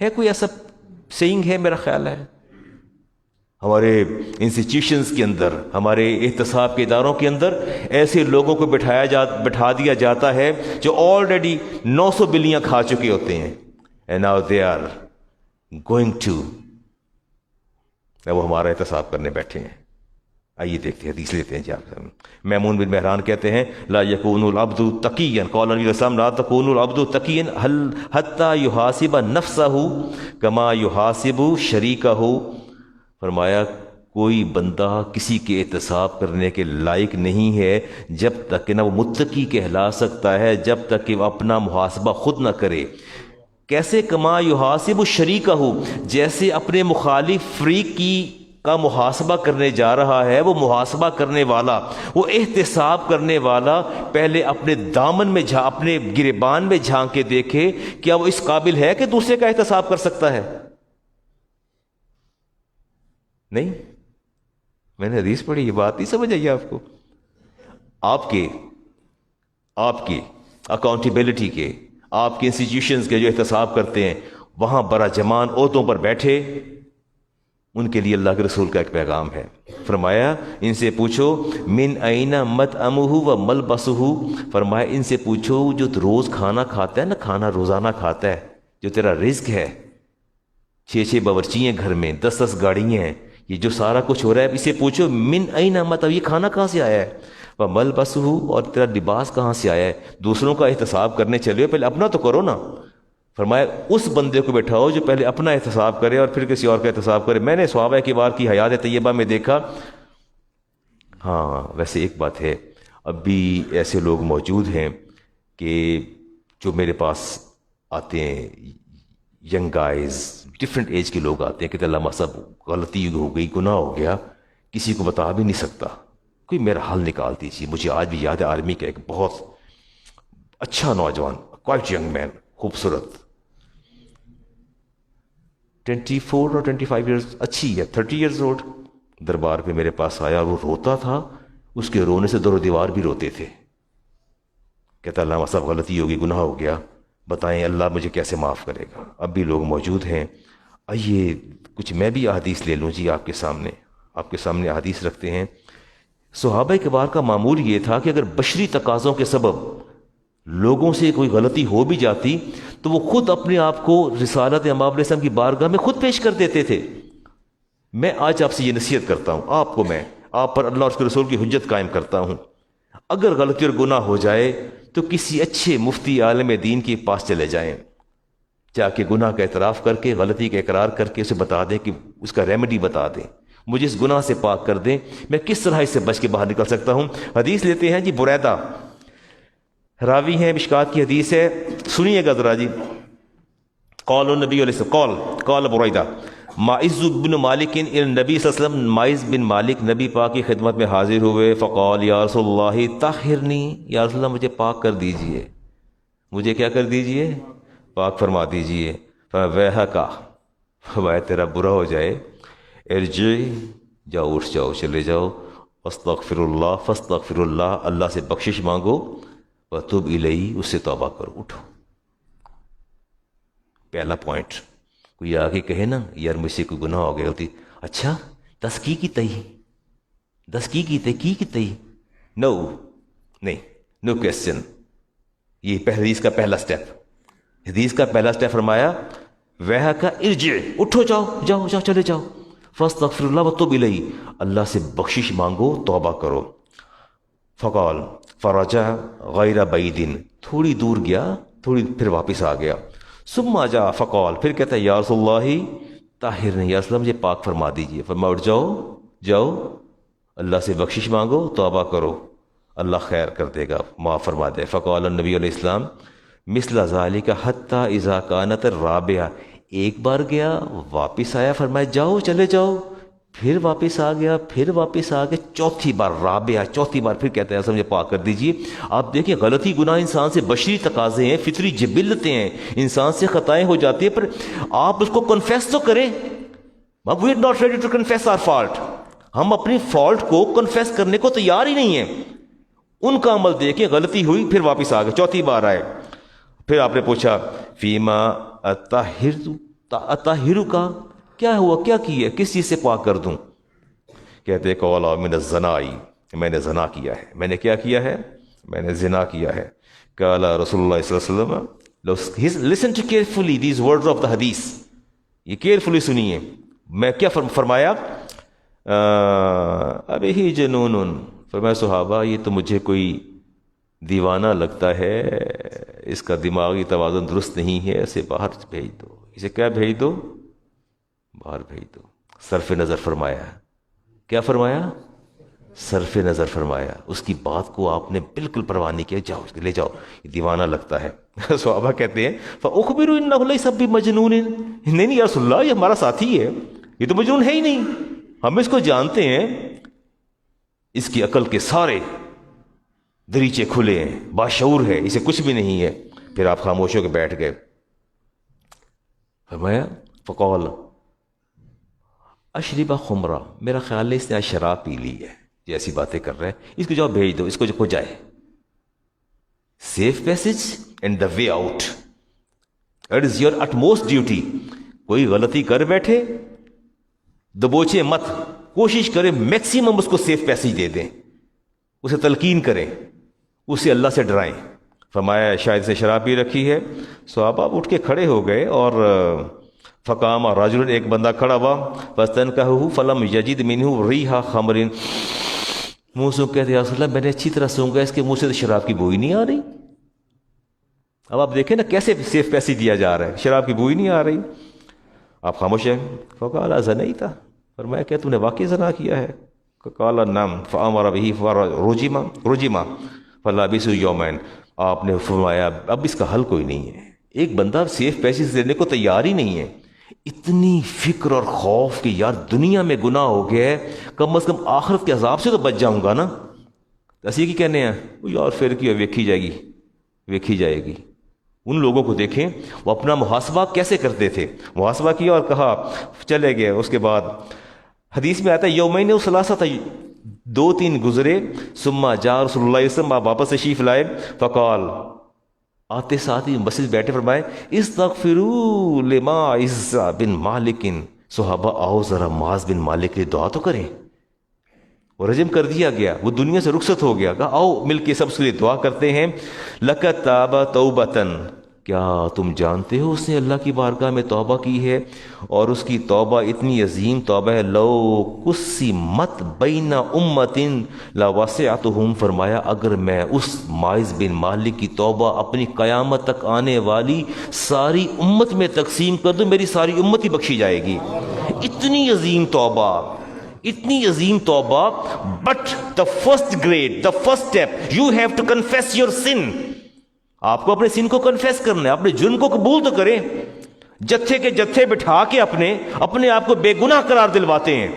ہے کوئی ایسا سینگ ہے؟ میرا خیال ہے ہمارے انسٹیٹیوشنز کے اندر، ہمارے احتساب کے اداروں کے اندر ایسے لوگوں کو بٹھا دیا جاتا ہے جو آلریڈی 900 بلیاں کھا چکے ہوتے ہیں، and now they are going to، وہ ہمارا احتساب کرنے بیٹھے ہیں۔ آئیے دیکھتے ہیں، حدیث لیتے ہیں جی آپ۔ میمون بن مہران کہتے ہیں لا یکون العبد تقیا، قال نبی علیہ السلام لا تکون العبد تقیا حتی یحاسب نفسہ کما یحاسب شریکہ، فرمایا کوئی بندہ کسی کے احتساب کرنے کے لائق نہیں ہے جب تک کہ نہ وہ متقی کہلا سکتا ہے، جب تک کہ وہ اپنا محاسبہ خود نہ کرے۔ کیسے؟ کما یحاسب شریکہ، جیسے اپنے مخالف فریق کا محاسبہ کرنے جا رہا ہے، وہ محاسبہ کرنے والا، وہ احتساب کرنے والا پہلے اپنے دامن میں اپنے گریبان میں جھانک کے دیکھے کیا وہ اس قابل ہے کہ دوسرے کا احتساب کر سکتا ہے؟ نہیں، میں نے حدیث پڑھی، یہ بات نہیں سمجھ آئی آپ کو؟ آپ کے اکاؤنٹیبلٹی کے، آپ کے انسٹیٹیوشنز کے جو احتساب کرتے ہیں، وہاں براجمان عہدوں پر بیٹھے، ان کے لیے اللہ کے رسول کا ایک پیغام ہے۔ فرمایا ان سے پوچھو من این مطعمہ و ملبسہ، فرمایا ان سے پوچھو جو روز کھانا کھاتا ہے نا، کھانا روزانہ کھاتا ہے، جو تیرا رزق ہے، 6 باورچی ہیں گھر میں، 10 گاڑیاں ہیں، یہ جو سارا کچھ ہو رہا ہے، اسے پوچھو من این مطعمہ، یہ کھانا کہاں سے آیا ہے، و ملبسہ، اور تیرا لباس کہاں سے آیا ہے۔ دوسروں کا احتساب کرنے چلے ہو، پہلے اپنا تو کرو نا۔ فرمایا اس بندے کو بٹھاؤ جو پہلے اپنا احتساب کرے اور پھر کسی اور کا احتساب کرے۔ میں نے صحابہ کبار کی حیات طیبہ میں دیکھا، ہاں ویسے ایک بات ہے، اب بھی ایسے لوگ موجود ہیں کہ جو میرے پاس آتے ہیں، ینگ گائز، ڈفرینٹ ایج کے لوگ آتے ہیں کہ علامہ صاحب غلطی ہو گئی، گناہ ہو گیا، کسی کو بتا بھی نہیں سکتا، کوئی میرا حل نکال دیجیے۔ مجھے آج بھی یاد ہے آرمی کا ایک بہت اچھا نوجوان، کوائٹ ینگ مین، خوبصورت، 24 اور 25 ایئرز، اچھی ہے، 30 ایئرز اولڈ، دربار پہ میرے پاس آیا اور وہ روتا تھا، اس کے رونے سے در و دیوار بھی روتے تھے۔ کہتا علامہ صاحب غلطی ہوگی، گناہ ہو گیا، بتائیں اللہ مجھے کیسے معاف کرے گا۔ اب بھی لوگ موجود ہیں۔ آئیے کچھ میں بھی احادیث لے لوں جی آپ کے سامنے احادیث رکھتے ہیں۔ صحابہ کبار کا معمول یہ تھا کہ اگر بشری تقاضوں کے سبب لوگوں سے کوئی غلطی ہو بھی جاتی تو وہ خود اپنے آپ کو رسالت امام علیہ السلام کی بارگاہ میں خود پیش کر دیتے تھے۔ میں آج آپ سے یہ نصیحت کرتا ہوں، آپ پر اللہ اور اس کے رسول کی حجت قائم کرتا ہوں، اگر غلطی اور گناہ ہو جائے تو کسی اچھے مفتی عالم دین کے پاس چلے جائیں، جا کے گناہ کا اعتراف کر کے، غلطی کا اقرار کر کے اسے بتا دیں کہ اس کا ریمیڈی بتا دیں، مجھے اس گناہ سے پاک کر دیں، میں کس طرح اس سے بچ کے باہر نکل سکتا ہوں۔ حدیث لیتے ہیں جی، بریدہ راوی ہیں، مشکات کی حدیث ہے، سنیے گا ذرا جی۔ قال النبی علیہ السلام، قال بریدہ معز بن مالک النبی صلی اللہ علیہ وسلم، معز بن مالک نبی پاک کی خدمت میں حاضر ہوئے، فقال یا رسول اللہ طہرنی، یا رسول اللہ مجھے پاک کر دیجئے، مجھے کیا کر دیجئے؟ پاک فرما دیجئے۔ فویحکا، فرمایا تیرا برا ہو جائے، ارجع، جاؤ، اٹھ جاؤ، چلے جاؤ، فاستغفر اللہ، اللہ سے بخشش مانگو، وتوب الیہ، اس سے توبہ کرو، اٹھو۔ پہلا پوائنٹ، کوئی آگے کہے نا یار مجھ سے کوئی گناہ ہو گیا ہوتی، اچھا 10 کی تئی، نو، نہیں، نو کویسچن۔ یہ حدیث کا پہلا سٹیپ، فرمایا وہ کا ارجع، اٹھو، جاؤ، چلے جاؤ، فاستغفر اللہ وتوب الیہ، اللہ سے بخشش مانگو، توبہ کرو۔ فقال فرجع غیر بعید، تھوڑی دور گیا، پھر واپس آ گیا۔ ثم جاء فقال، پھر کہتا ہے یا رسول اللہ طاہرنی، یا رسول اللہ مجھے پاک فرما دیجیے۔ فرمایا اٹھ جاؤ، اللہ سے بخشش مانگو، توبہ کرو، اللہ خیر کر دے گا، معاف فرما دے۔ فقال النبی علیہ السلام مثل ذالک حتی اذا کانت الرابعہ، ایک بار گیا واپس آیا، فرمایا جاؤ، چلے جاؤ، پھر واپس آ گیا، چوتھی بار، رابعہ، چوتھی بار پھر کہتا ہے ایسا مجھے پاک کر دیجئے۔ آپ دیکھیں غلطی گناہ انسان سے بشری تقاضے ہیں، فطری جبلتیں ہیں، انسان سے خطائیں ہو جاتی ہیں، پر آپ اس کو کنفیس تو کریں۔ We are not ready to confess our fault, ہم اپنی فالٹ کو کنفیس کرنے کو تیار ہی نہیں ہیں۔ ان کا عمل دیکھیں، غلطی ہوئی پھر واپس آ گئے، چوتھی بار آئے، پھر آپ نے پوچھا فیما اطہر کا کیا ہوا، کیا کیا، کس چیز سے پاک کر دوں؟ کہتے قال من الزنا، میں نے زنا کیا ہے، میں نے کیا کیا ہے، میں نے زنا کیا ہے۔ قال رسول اللہ صلی اللہ علیہ وسلم، listen to carefully these words of the حدیث، یہ کیئرفلی سنیے، میں کیا فرمایا، ابھی ہی جنون، فرمایا صحابہ یہ تو مجھے کوئی دیوانہ لگتا ہے، اس کا دماغی توازن درست نہیں ہے، اسے باہر بھیج دو، اسے کیا بھیج دو، باہر بھیج دو۔ صرف نظر فرمایا، کیا فرمایا، صرف نظر فرمایا، اس کی بات کو آپ نے بالکل پرواہ نہیں کیا، جاؤ لے جاؤ، یہ دیوانہ لگتا ہے۔ صحابہ کہتے ہیں فَأُخْبِرُ إِنَّهُ لَيْسَ بِمَجْنُونٍ، نہیں یا رسول اللہ یہ ہمارا ساتھی ہے، یہ تو مجنون ہے ہی نہیں، ہم اس کو جانتے ہیں، اس کی عقل کے سارے دریچے کھلے ہیں، باشعور ہے، اسے کچھ بھی نہیں ہے۔ پھر آپ خاموش ہو کے بیٹھ گئے۔ فرمایا فقال اشربا خمرہ، میرا خیال ہے اس نے آج شراب پی لی ہے، یہ ایسی باتیں کر رہے ہیں، اس کو جاؤ بھیج دو، اس کو جو جائے۔ Safe passage and the way out, it is your utmost duty. کوئی غلطی کر بیٹھے دبوچے مت، کوشش کریں میکسیمم اس کو سیف پیسج دے دیں، اسے تلقین کریں، اسے اللہ سے ڈرائیں۔ فرمایا شاید سے شراب پی رکھی ہے۔ صحابہ اٹھ کے کھڑے ہو گئے، اور فقام رجل، ایک بندہ کھڑا ہوا، فاستنکہہ فلم یجد منہ ریح خمر، منہ سونکھ کہتے یا رسول اللہ میں نے اچھی طرح سونگا، اس کے منہ سے تو شراب کی بوئی نہیں آ رہی۔ اب آپ دیکھیں نا کیسے سیف پیسے دیا جا رہا ہے، شراب کی بوئی نہیں آ رہی، آپ خاموش ہیں۔ فقال زنیت، فرمایا کیا تم نے واقعی زنا کیا ہے؟ قال نعم، فامر به فرجم فلبث یومین، آپ نے فرمایا اب اس کا حل کوئی نہیں ہے، ایک بندہ سیف پیسے دینے کو تیار ہی نہیں ہے، اتنی فکر اور خوف کہ یار دنیا میں گناہ ہو گیا ہے، کم از کم آخرت کے عذاب سے تو بچ جاؤں گا نا۔ ایسے کی کہنے ہیں یار پھر کیا، ویکھی جائے گی، ویکھی جائے گی۔ ان لوگوں کو دیکھیں وہ اپنا محاسبہ کیسے کرتے تھے، محاسبہ کیا اور کہا چلے گئے۔ اس کے بعد حدیث میں آتا ہے یومین و ثلاثۃ، 2-3 گزرے، ثم جاء رسول اللہ صلی اللہ علیہ وسلم، آپ واپس تشریف لائے، فقال، آتے ساتھ ہی مسجد بیٹھے، فرمائے استغفروا لماعز بن مالک، صحابہ آؤ ذرا معاذ بن مالک کے دعا تو کریں۔ اور رجم کر دیا گیا، وہ دنیا سے رخصت ہو گیا، کہا آؤ مل کے سب اس کے لیے دعا کرتے ہیں۔ لَقَدْ تَابَ تَوْبَةً، کیا تم جانتے ہو اس نے اللہ کی بارگاہ میں توبہ کی ہے، اور اس کی توبہ اتنی عظیم توبہ ہے، لو قسمت بین امت لوسعتہم، فرمایا اگر میں اس ماعز بن مالک کی توبہ اپنی قیامت تک آنے والی ساری امت میں تقسیم کر دوں، میری ساری امت ہی بخشی جائے گی۔ اتنی عظیم توبہ، اتنی عظیم توبہ، but the first grade, the first step, you have to confess your sin, آپ کو اپنے سن کو کنفیس کرنا ہے، اپنے جرم کو قبول تو کریں۔ جتھے کے جتھے بٹھا کے اپنے آپ کو بے گناہ قرار دلواتے ہیں،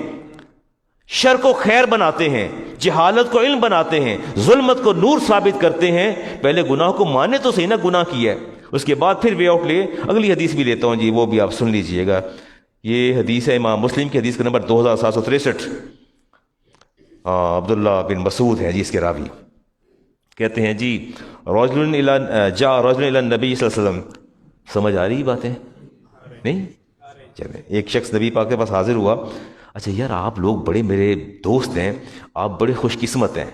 شر کو خیر بناتے ہیں، جہالت کو علم بناتے ہیں، ظلمت کو نور ثابت کرتے ہیں۔ پہلے گناہ کو مانے تو صحیح نا گناہ کیا ہے، اس کے بعد پھر وے آؤٹ لے۔ اگلی حدیث بھی لیتا ہوں جی، وہ بھی آپ سن لیجئے گا، یہ حدیث ہے امام مسلم کی حدیث کا نمبر 2763، عبداللہ بن مسعود ہے جی اس کے راوی، کہتے ہیں جی جاء رجل الی النبی صلی اللہ علیہ وسلم، سمجھ آ رہی باتیں نہیں؟ چلیں، ایک شخص نبی پاک کے پاس حاضر ہوا، اچھا یار آپ لوگ بڑے میرے دوست ہیں، آپ بڑے خوش قسمت ہیں،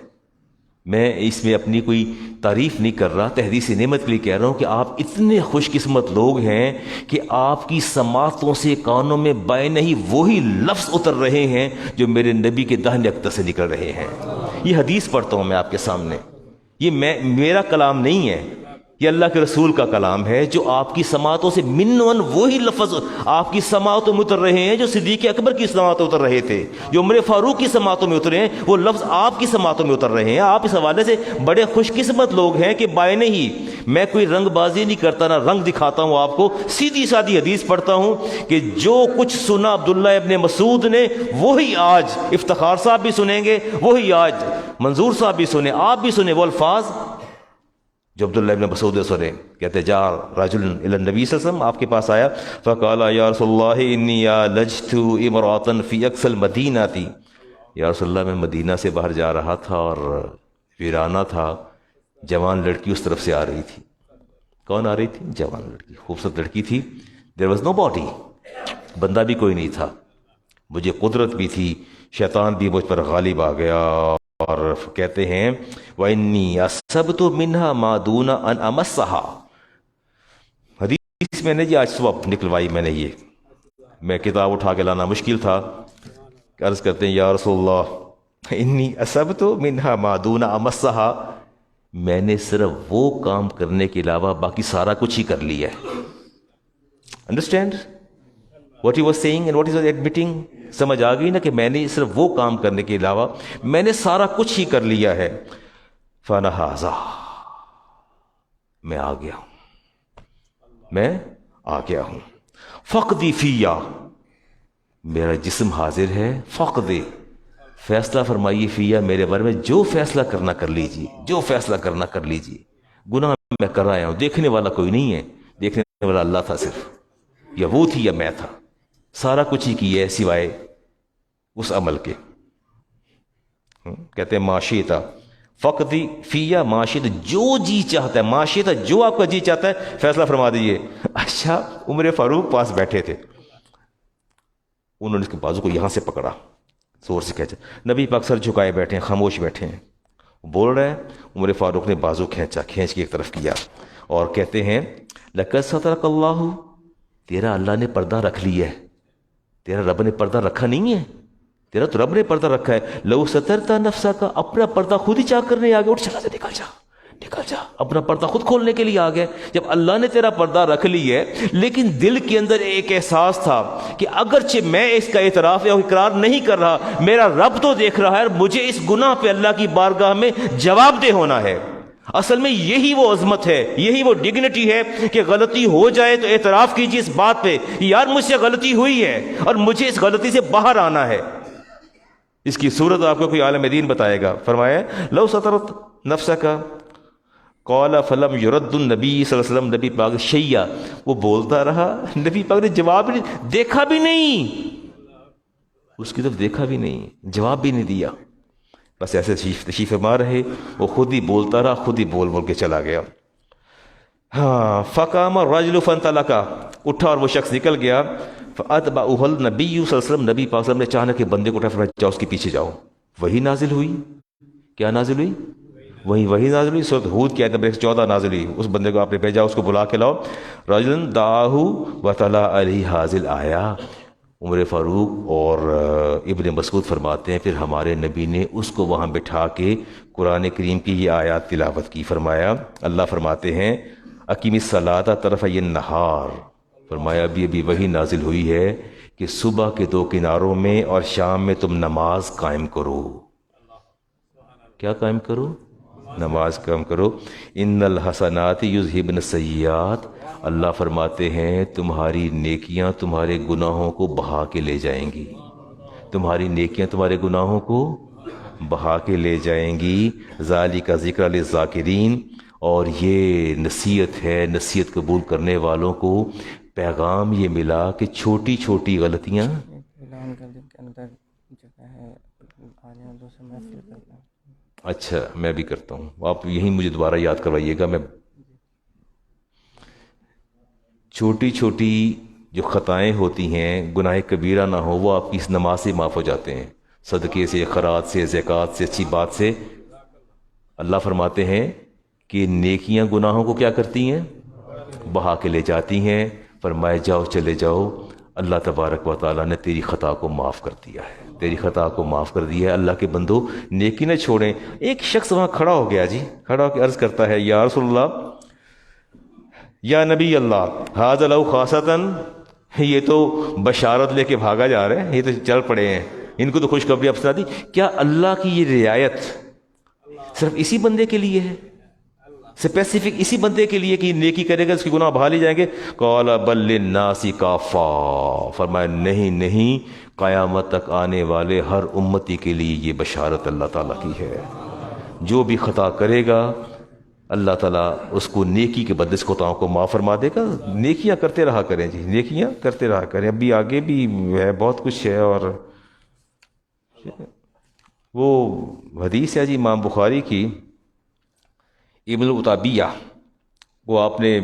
میں اس میں اپنی کوئی تعریف نہیں کر رہا، تحدیث نعمت کے لیے کہہ رہا ہوں کہ آپ اتنے خوش قسمت لوگ ہیں کہ آپ کی سماعتوں سے کانوں میں بائیں نہیں وہی لفظ اتر رہے ہیں جو میرے نبی کے داہنے اقدر سے نکل رہے ہیں۔ یہ حدیث پڑھتا ہوں میں آپ کے سامنے، یہ میرا کلام نہیں ہے، یہ اللہ کے رسول کا کلام ہے، جو آپ کی سماعتوں سے منون وہی لفظ آپ کی سماعتوں میں اتر رہے ہیں جو صدیق اکبر کی سماعتوں میں اتر رہے تھے، جو عمر فاروق کی سماعتوں میں اترے ہیں، وہ لفظ آپ کی سماعتوں میں اتر رہے ہیں۔ آپ اس حوالے سے بڑے خوش قسمت لوگ ہیں کہ بائیں نہیں، میں کوئی رنگ بازی نہیں کرتا، نہ رنگ دکھاتا ہوں آپ کو، سیدھی سادھی حدیث پڑھتا ہوں کہ جو کچھ سنا عبداللہ ابن مسعود نے وہی آج افتخار صاحب بھی سنیں گے، وہی آج منظور صاحب بھی سنیں، آپ بھی سنیں، وہ الفاظ جو عبداللہ ابن مسعود نے سنے۔ کہتے جا رجل الی النبی صلی اللہ علیہ وسلم، آپ کے پاس آیا، فقال یا رسول اللہ انی لجت امرأة فی اقصی المدینہ، یا رسول اللہ میں مدینہ سے باہر جا رہا تھا اور ویرانہ تھا، جوان لڑکی اس طرف سے آ رہی تھی. کون آ رہی تھی؟ جوان لڑکی، خوبصورت لڑکی تھی. دیر واز نو باڈی، بندہ بھی کوئی نہیں تھا. مجھے قدرت بھی تھی، شیطان بھی مجھ پر غالب آ گیا. اور کہتے ہیں وَإِنِّي أَصَبْتُ مِنْهَا مَا دُونَ أَنْ أَمَسَّهَا. حدیث میں نے جی آج صبح نکلوائی میں نے، یہ میں کتاب اٹھا کے لانا مشکل تھا. عرض کرتے ہیں یا رسول اللہ انی اصبت منہا ما دون امسہا، میں نے صرف وہ کام کرنے کے علاوہ باقی سارا کچھ ہی کر لیا ہے. Understand what he was saying and what he was admitting? سمجھ آ گئی نا کہ میں نے صرف وہ کام کرنے کے علاوہ میں نے سارا کچھ ہی کر لیا ہے. فَنَهَازَا، میں آ گیا ہوں، میں آ گیا ہوں. فَقْدِ فِيَّا، میرا جسم حاضر ہے. فَقْدِ، فیصلہ فرمائیے. فِيَّا، میرے بارے میں جو فیصلہ کرنا کر لیجیے، جو فیصلہ کرنا کر لیجیے. گناہ میں کر رہا ہوں، دیکھنے والا کوئی نہیں ہے، دیکھنے والا اللہ تھا صرف، یا وہ تھی یا میں تھا. سارا کچھ ہی کیا ہے سوائے اس عمل کے. کہتے ہیں معاشیتا فقدی فیا، معاشیت جو جی چاہتا ہے، معاشیتا جو آپ کا جی چاہتا ہے فیصلہ فرما دیجیے. اچھا، عمر فاروق پاس بیٹھے تھے، انہوں نے اس کے بازو کو یہاں سے پکڑا، زور سے کھینچا. نبی پاک سر جھکائے بیٹھے ہیں، خاموش بیٹھے ہیں، بول رہے ہیں. عمر فاروق نے بازو کھینچا، کھینچ کے ایک طرف کیا اور کہتے ہیں لَقَدْ سَتَرَكَ اللَّهُ، تیرا اللہ نے پردہ رکھ لیا ہے، تیرا رب نے پردہ رکھا نہیں ہے، تیرا تو رب نے پردہ رکھا ہے. لو سترتا نفسا کا، اپنا پردہ خود ہی چاک کرنے آ گیا. اٹھ چلا جا، نکل جا، نکل جا، اپنا پردہ خود کھولنے کے لیے آ گیا. جب اللہ نے تیرا پردہ رکھ لی ہے، لیکن دل کے اندر ایک احساس تھا کہ اگرچہ میں اس کا اعتراف یا اقرار نہیں کر رہا، میرا رب تو دیکھ رہا ہے، مجھے اس گناہ پہ اللہ کی بارگاہ میں جواب دہ ہونا ہے. اصل میں یہی وہ عظمت ہے، یہی وہ ڈگنیٹی ہے کہ غلطی ہو جائے تو اعتراف کیجیے اس بات پہ، یار مجھ سے غلطی ہوئی ہے اور مجھے اس غلطی سے باہر آنا ہے. اس کی صورت آپ کو کوئی عالم دین بتائے گا. فرمایا لو سترت نفسک قال فلم یرد النبی صلی اللہ علیہ وسلم، نبی پاک شیعہ، وہ بولتا رہا، نبی پاک نے جواب نہیں، دیکھا بھی نہیں، اس کی طرف دیکھا بھی نہیں، جواب بھی نہیں دیا. بس ایسے تشریف فرما رہے، وہ خود ہی بولتا رہا، خود ہی بول بول کے چلا گیا. ہاں، فقام الرجل فانطلق، اٹھا اور وہ شخص نکل گیا. فاتبعه النبی صلی اللہ علیہ وسلم، نبی پاک صلی اللہ علیہ وسلم نے اچانک کے بندے کو اٹھا، فرمایا جاؤ اس کے پیچھے جاؤ. وہی نازل ہوئی. کیا نازل ہوئی؟ وہی نازل ہوئی. سورۃ ہود کی آیت نمبر 14 نازل ہوئی. اس بندے کو آپ نے بھیجا، اس کو بلا کے لاؤ. رجل دعاہ وتلا علیہ حاضل آیا. عمر فاروق اور ابن مسعود فرماتے ہیں پھر ہمارے نبی نے اس کو وہاں بٹھا کے قرآن کریم کی یہ آیات تلاوت کی. فرمایا، اللہ فرماتے ہیں اقیم الصلاۃ طرفی النہار، فرمایا ابھی وہی نازل ہوئی ہے کہ صبح کے دو کناروں میں اور شام میں تم نماز قائم کرو. کیا قائم کرو؟ نماز قائم کرو. ان الحسنات یذہبن السیئات، اللہ فرماتے ہیں تمہاری نیکیاں تمہارے گناہوں کو بہا کے لے جائیں گی. تمہاری نیکیاں تمہارے گناہوں کو بہا کے لے جائیں گی. ذالک ذکر للذاکرین، اور یہ نصیحت ہے، نصیحت قبول کرنے والوں کو پیغام یہ ملا کہ چھوٹی چھوٹی غلطیاں. اچھا، میں بھی کرتا ہوں، آپ یہی مجھے دوبارہ یاد کروائیے گا. میں چھوٹی چھوٹی جو خطائیں ہوتی ہیں، گناہ کبیرہ نہ ہو، وہ آپ کی اس نماز سے معاف ہو جاتے ہیں، صدقے سے، خیرات سے، زکوٰۃ سے، اچھی بات سے. اللہ فرماتے ہیں کہ نیکیاں گناہوں کو کیا کرتی ہیں؟ بہا کے لے جاتی ہیں. فرمائے جاؤ، چلے جاؤ، اللہ تبارک و تعالیٰ نے تیری خطا کو معاف کر دیا ہے، تیری خطا کو معاف کر دیا ہے. اللہ کے بندو نیکی نہ چھوڑیں. ایک شخص وہاں کھڑا ہو گیا جی، کھڑا ہو کے عرض کرتا ہے یا رسول اللہ، یا نبی اللہ، ھذا لو خاصتاً، یہ تو بشارت لے کے بھاگا جا رہے ہیں، یہ تو چل پڑے ہیں، ان کو تو خوشخبری اب سنا دی. کیا اللہ کی یہ رعایت صرف اسی بندے کے لیے ہے، اسپیسیفک اسی بندے کے لیے کہ نیکی کرے گا اس کے گناہ بہا لے جائیں گے؟ قال بل للناس کافا، فرمایا نہیں، قیامت تک آنے والے ہر امتی کے لیے یہ بشارت اللہ تعالیٰ کی ہے. جو بھی خطا کرے گا اللہ تعالیٰ اس کو نیکی کے بدلے خطاؤں کو معاف فرما دے گا. نیکیاں کرتے رہا کریں جی، نیکیاں کرتے رہا کریں. ابھی آگے بھی ہے، بہت کچھ ہے. اور وہ حدیث ہے جی امام بخاری کی، ابن العتابیہ، وہ آپ نے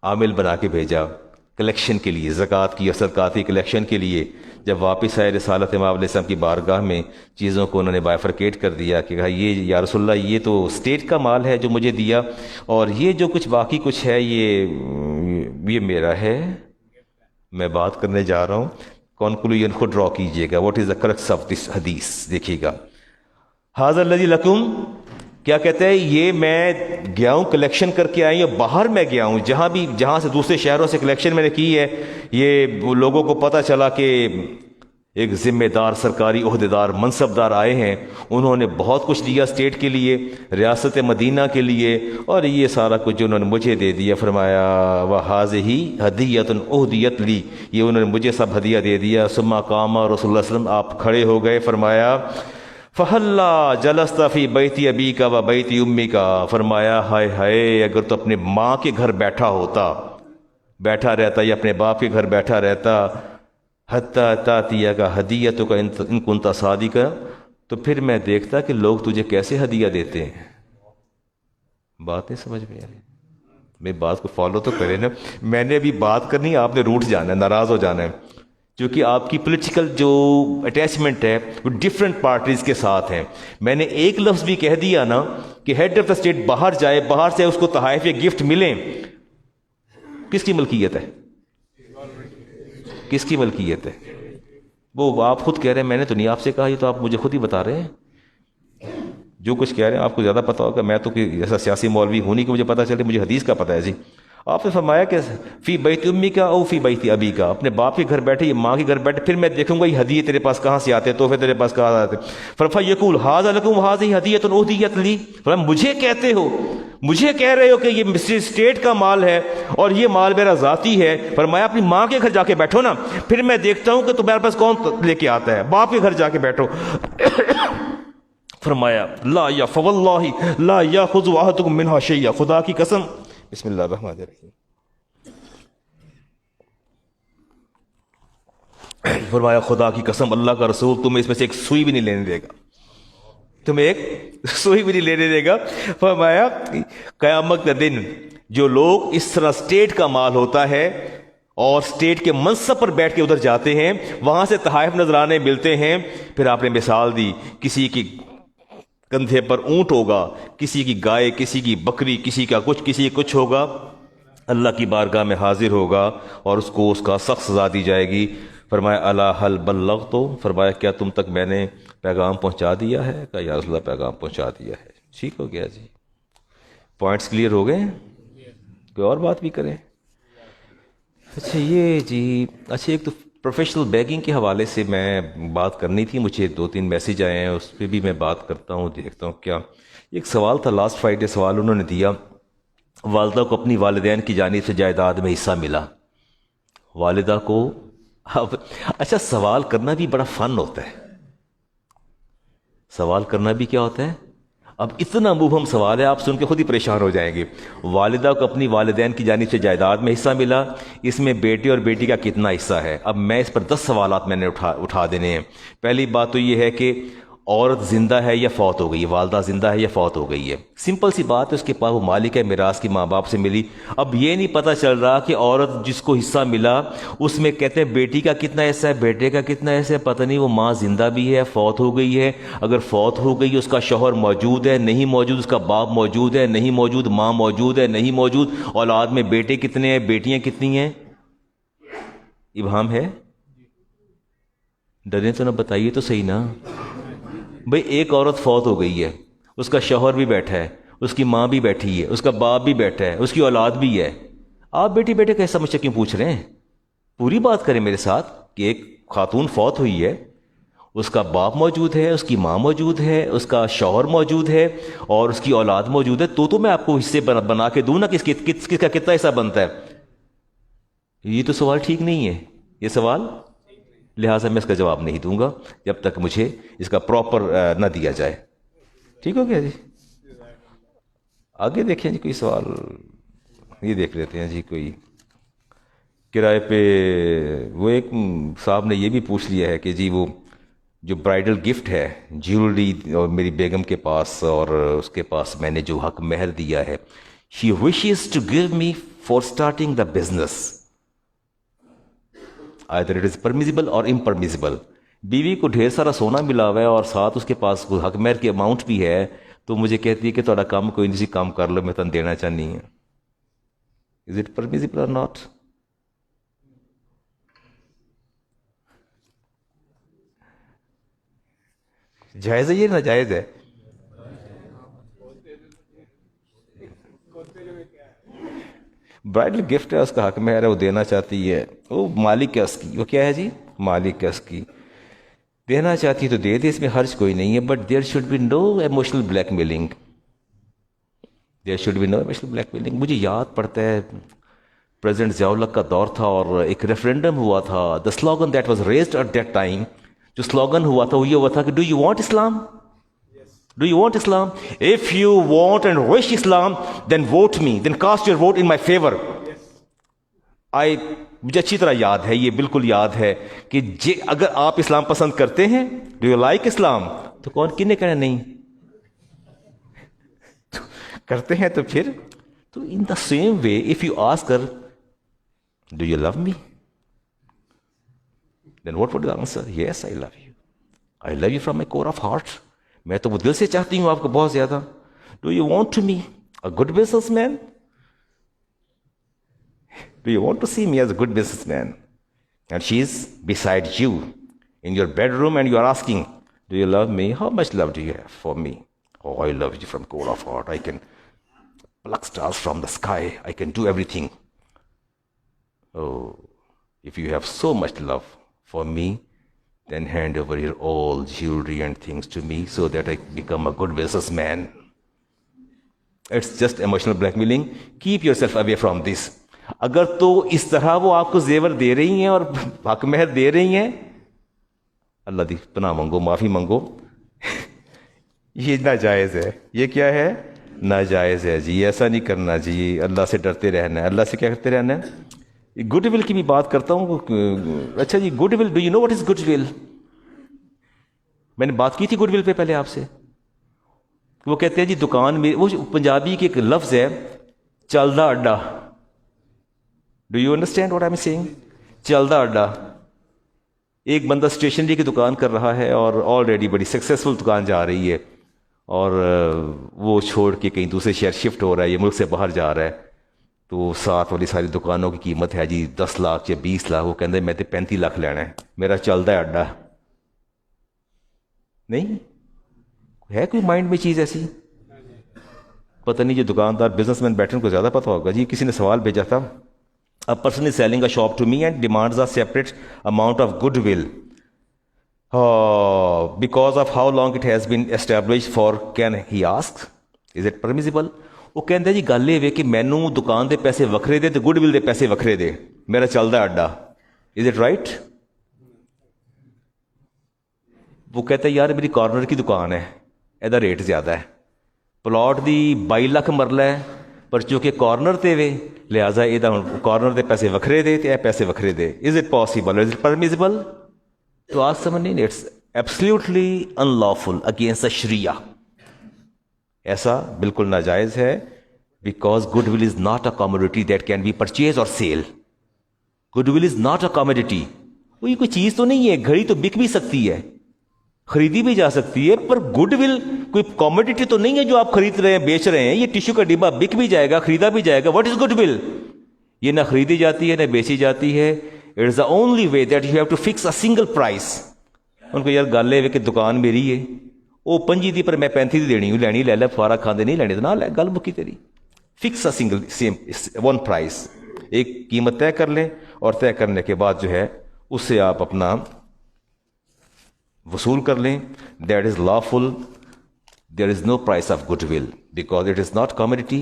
عامل بنا کے بھیجا کلیکشن کے لیے، زکوٰۃ کی اور صدقات کی کلیکشن کے لیے. جب واپس آئے رسالت امام علیہ السلام کی بارگاہ میں، چیزوں کو انہوں نے بائفرکیٹ کر دیا کہ کہا یہ یا رسول اللہ یہ تو اسٹیٹ کا مال ہے جو مجھے دیا، اور یہ جو کچھ باقی کچھ ہے یہ میرا ہے. میں بات کرنے جا رہا ہوں، کنکلوژن خود ڈرا کیجئے گا. What is the correctness of this حدیث؟ دیکھیے گا. ھذا الذی لکم، کیا کہتے ہیں؟ یہ میں گیا ہوں کلیکشن کر کے آئی ہوں، باہر میں گیا ہوں جہاں سے دوسرے شہروں سے کلیکشن میں نے کی ہے. یہ وہ لوگوں کو پتہ چلا کہ ایک ذمہ دار سرکاری عہدیدار منصب دار آئے ہیں، انہوں نے بہت کچھ دیا اسٹیٹ کے لیے، ریاست مدینہ کے لیے، اور یہ سارا کچھ جو انہوں نے مجھے دے دیا. فرمایا وَهَذِهِ هَدِيَّةٌ أُهْدِيَتْ لِي، یہ انہوں نے مجھے سب ہدیہ دے دیا. ثم قام رسول اللہ صلی اللہ علیہ وسلم، آپ کھڑے ہو گئے. فرمایا فَهَلَّا جَلَسْتَ فِي بَيْتِ أَبِيكَ وَبَيْتِ أُمِّكَ، فرمایا ہائے ہائے اگر تو اپنے ماں کے گھر بیٹھا رہتا یا اپنے باپ کے گھر بیٹھا رہتا، حَتَّى تَأْتِيَكَ هَدِيَّتُكَ إِن كُنتَ صَادِقًا، تو پھر میں دیکھتا کہ لوگ تجھے کیسے ہدیہ دیتے ہیں. بات نہیں سمجھ میں آ رہی؟ میری بات کو فالو تو کریں نا. میں نے ابھی بات کرنی، آپ نے روٹ جانا ہے، ناراض ہو جانا ہے، کیونکہ آپ کی پولیٹیکل جو اٹیچمنٹ ہے وہ ڈفرینٹ پارٹیز کے ساتھ ہیں. میں نے ایک لفظ بھی کہہ دیا نا کہ ہیڈ آف دا اسٹیٹ باہر جائے، باہر سے اس کو تحائف یا گفٹ ملیں، کس کی ملکیت ہے؟ کس کی ملکیت ہے؟ وہ آپ خود کہہ رہے ہیں، میں نے تو نہیں آپ سے کہا، یہ تو آپ مجھے خود ہی بتا رہے ہیں. جو کچھ کہہ رہے ہیں آپ کو زیادہ پتا ہوگا، میں تو ایسا سیاسی مولوی ہوں نہیں کہ مجھے پتا چلے، مجھے حدیث کا پتہ ہے. جی آپ نے فرمایا کہ فی بیت امی کا او فی بیت ابی کا، اپنے باپ کے گھر بیٹھے یا ماں کے گھر بیٹھے، پھر میں دیکھوں گا یہ ہدیے تیرے پاس کہاں سے آتے، تحفے تیرے پاس کہاں سے آتے. فیقول ھذا لکم ھذہ ہدیۃ اہدیت لی، فرمایا مجھے کہتے ہو، مجھے کہہ رہے ہو کہ یہ اسٹیٹ کا مال ہے اور یہ مال میرا ذاتی ہے. فرمایا اپنی ماں کے گھر جا کے بیٹھو نا، پھر میں دیکھتا ہوں کہ تمہارے پاس کون لے کے آتا ہے. باپ کے گھر جا کے بیٹھو. فرمایا لا یا فواللہ لا یاخذ احدکم منھا شیئا، خدا کی قسم، بسم اللہ الرحمن الرحیم، فرمایا خدا کی قسم اللہ کا رسول تمہیں اس میں سے ایک سوئی بھی نہیں لینے دے گا، تمہیں ایک سوئی بھی نہیں لینے دے گا. فرمایا قیامت کا دن جو لوگ اس طرح اسٹیٹ کا مال ہوتا ہے اور اسٹیٹ کے منصب پر بیٹھ کے ادھر جاتے ہیں، وہاں سے تحائف نذرانے ملتے ہیں. پھر آپ نے مثال دی، کسی کی کندھے پر اونٹ ہوگا، کسی کی گائے، کسی کی بکری، کسی کا کچھ، کسی کچھ ہوگا، اللہ کی بارگاہ میں حاضر ہوگا اور اس کو اس کا سخت سزا دی جائے گی. فرمایا الا هل بلغت، فرمایا کیا تم تک میں نے پیغام پہنچا دیا ہے؟ کہا یا رسول اللہ پیغام پہنچا دیا ہے. ٹھیک ہو گیا جی، پوائنٹس کلیئر ہو گئے؟ کوئی اور بات بھی کریں؟ اچھا یہ جی، اچھا ایک تو پروفیشنل بیگنگ کے حوالے سے میں بات کرنی تھی، مجھے 2-3 میسیج آئے ہیں، اس پہ بھی میں بات کرتا ہوں، دیکھتا ہوں کیا. ایک سوال تھا لاسٹ فرائیڈے، سوال انہوں نے دیا، والدہ کو اپنی والدین کی جانب سے جائیداد میں حصہ ملا. والدہ کو اچھا سوال کرنا بھی بڑا فن ہوتا ہے، سوال کرنا بھی کیا ہوتا ہے. اب اتنا مبہم سوال ہے، آپ سن کے خود ہی پریشان ہو جائیں گے. والدہ کو اپنی والدین کی جانب سے جائیداد میں حصہ ملا، اس میں بیٹے اور بیٹی کا کتنا حصہ ہے؟ اب میں اس پر 10 سوالات میں نے اٹھا دینے ہیں. پہلی بات تو یہ ہے کہ عورت زندہ ہے یا فوت ہو گئی ہے، والدہ زندہ ہے یا فوت ہو گئی ہے. سمپل سی بات ہے، اس کے پاس وہ مالک ہے، میراث کی ماں باپ سے ملی. اب یہ نہیں پتہ چل رہا کہ عورت جس کو حصہ ملا اس میں کہتے ہیں بیٹی کا کتنا حصہ ہے، بیٹے کا کتنا حصہ ہے، پتہ نہیں وہ ماں زندہ بھی ہے، فوت ہو گئی ہے. اگر فوت ہو گئی اس کا شوہر موجود ہے نہیں موجود، اس کا باپ موجود ہے نہیں موجود، ماں موجود ہے نہیں موجود، اولاد میں بیٹے کتنے ہیں، بیٹیاں کتنی ہیں؟ ابہام ہے؟ ڈریں تو نہ، بتائیے تو صحیح نا. بھئی ایک عورت فوت ہو گئی ہے، اس کا شوہر بھی بیٹھا ہے، اس کی ماں بھی بیٹھی ہے، اس کا باپ بھی بیٹھا ہے، اس کی اولاد بھی ہے. آپ بیٹی بیٹے کا حصہ مجھ سے کیوں پوچھ رہے ہیں؟ پوری بات کریں میرے ساتھ کہ ایک خاتون فوت ہوئی ہے، اس کا باپ موجود ہے، اس کی ماں موجود ہے، اس کا شوہر موجود ہے اور اس کی اولاد موجود ہے، تو میں آپ کو حصے بنا کے دوں نا، کس کا کتنا حصہ بنتا ہے. یہ تو سوال ٹھیک نہیں ہے، یہ سوال، لہٰذا میں اس کا جواب نہیں دوں گا جب تک مجھے اس کا پراپر نہ دیا جائے. ٹھیک ہو گیا جی؟ آگے دیکھیں جی، کوئی سوال یہ دیکھ لیتے ہیں جی. کوئی کرائے پہ، وہ ایک صاحب نے یہ بھی پوچھ لیا ہے کہ جی وہ جو برائڈل گفٹ ہے جیولری اور میری بیگم کے پاس اور اس کے پاس میں نے جو حق مہر دیا ہے, she wishes to give me for starting the business, either it is permissible or impermissible. بیوی کو ڈھیر سارا سونا ملا ہوا ہے اور ساتھ اس کے پاس حق مہر کی اماؤنٹ بھی ہے, تو مجھے کہتی ہے کہ تھوڑا کام کوئی نہیں کام کر لو, میں تن دینا چاہنی ہے. Is it permissible or not؟ جائز ہے یہ ناجائز ہے؟ برائڈل گفٹ ہے, اس کا حق مہر ہے, وہ دینا چاہتی ہے, وہ مالک ہے اس کی, وہ کیا ہے جی مالک ہے اس کی, دینا چاہتی ہے تو دے دے, اس میں حرج کوئی نہیں ہے. But there should be no emotional blackmailing, there should be no emotional blackmailing. مجھے یاد پڑتا ہے پریزیڈنٹ ضیاء الحق کا دور تھا اور ایک ریفرینڈم ہوا تھا. The slogan that was raised at that time, جو سلوگن ہوا تھا وہ یہ ہوا تھا کہ do you want Islam, do you want Islam, if you want and wish Islam then vote me, then cast your vote in my favour. مجھے اچھی طرح یاد ہے, یہ بالکل یاد ہے کہ اگر آپ اسلام پسند کرتے ہیں, ڈو یو لائک اسلام, تو کون کنے کہنا نہیں کرتے ہیں تو پھر تو in the same way if you ask her do you love me, then what would the answer? Yes, I love you. I love you from my core of heart. میں تو وہ دل سے چاہتی ہوں آپ کو بہت زیادہ. Do you want to me a good businessman? Do you want to see me as a good businessman? And she is beside you in your bedroom and you are asking, do you love me? How much love do you have for me? Oh, I love you from core of heart. I can pluck stars from the sky. I can do everything. Oh, if you have so much love for me, then hand over your all jewelry and things to me so that I become a good businessman. It's just emotional blackmailing. Keep yourself away from this. اگر تو اس طرح وہ آپ کو زیور دے رہی ہیں اور حق مہر دے رہی ہیں, اللہ دی پناہ مانگو, معافی مانگو, یہ ناجائز ہے. یہ کیا ہے؟ ناجائز ہے جی, ایسا نہیں کرنا جی. اللہ سے ڈرتے رہنا ہے. اللہ سے کیا کرتے رہنا ہے؟ گڈ ول کی بھی بات کرتا ہوں. اچھا جی, good will, do you know what is good will? میں نے بات کی تھی گڈ ول پہ پہلے آپ سے. وہ کہتے ہیں جی دکان میں, وہ پنجابی کے ایک لفظ ہے چلدا اڈا. Do you understand what I am saying? چلدا اڈا. ایک بندہ اسٹیشنری کی دکان کر رہا ہے اور آلریڈی بڑی سکسیزفل دکان جا رہی ہے, اور وہ چھوڑ کے کہیں دوسرے شہر شفٹ ہو رہا ہے, یہ ملک سے باہر جا رہا ہے. تو ساتھ والی ساری دکانوں کی قیمت ہے جی 10 لاکھ یا 20 لاکھ. وہ کہتے ہیں میں تو 35 لاکھ لینا ہے, میرا چلتا ہے اڈا. نہیں ہے کوئی مائنڈ میں چیز ایسی؟ پتہ نہیں, جو دکاندار بزنس مین بیٹھے ان کو زیادہ پتہ ہوگا جی. کسی نے سوال بھیجا تھا, a person is selling a shop to me and demands a separate amount of goodwill because of how long it has been established for. Can he ask, is it permissible? وہ کہتے جی گل یہ کہ مینوں دکان دے پیسے وکھرے دے تو گڈ ول دے پیسے وکھرے دے, میرا چلدا اڈا. Is it right? وہ کہتا ہے یار میری کارنر کی دکان ہے, یہ ریٹ زیادہ ہے, پلاٹ دی 22 لاکھ مرلہ ہے, پر چونکہ کارنر تے وے لہٰذا یہ کارنر دے پیسے وکھرے دے, تے پیسے وکھرے دے. Is it possible, is it permissible? تو آج سمجھ نہیں, it's absolutely unlawful against the شریعہ. ایسا بالکل ناجائز ہے, because goodwill is not a commodity that can be purchase or sell. Goodwill is not a commodity. وہ یہ کوئی چیز تو نہیں ہے, گھڑی تو بک بھی سکتی ہے, خریدی بھی جا سکتی ہے, پر گڈ ول کوئی کاموڈیٹی تو نہیں ہے جو آپ خرید رہے ہیں, بیچ رہے ہیں. یہ ٹیشو کا ڈبہ بک بھی جائے گا, خریدا بھی جائے گا. واٹ از گڈ ول؟ یہ نہ خریدی جاتی ہے نہ بیچی جاتی ہے. It is the only way that you have to fix a single price. ان کو یار گل ہے کہ دکان میری ہے, وہ 25 دی پر میں 35 دی دینی ہوں, لینی لے لے, فارا کھاندے نہیں لینی تو نہ لے, گل مکی تیری. Fix a single same one price, ایک قیمت طے کر لیں, اور طے کرنے کے بعد جو ہے اس سے آپ اپنا وصول کر لیں. That is lawful. There is no price of good will because it is not commodity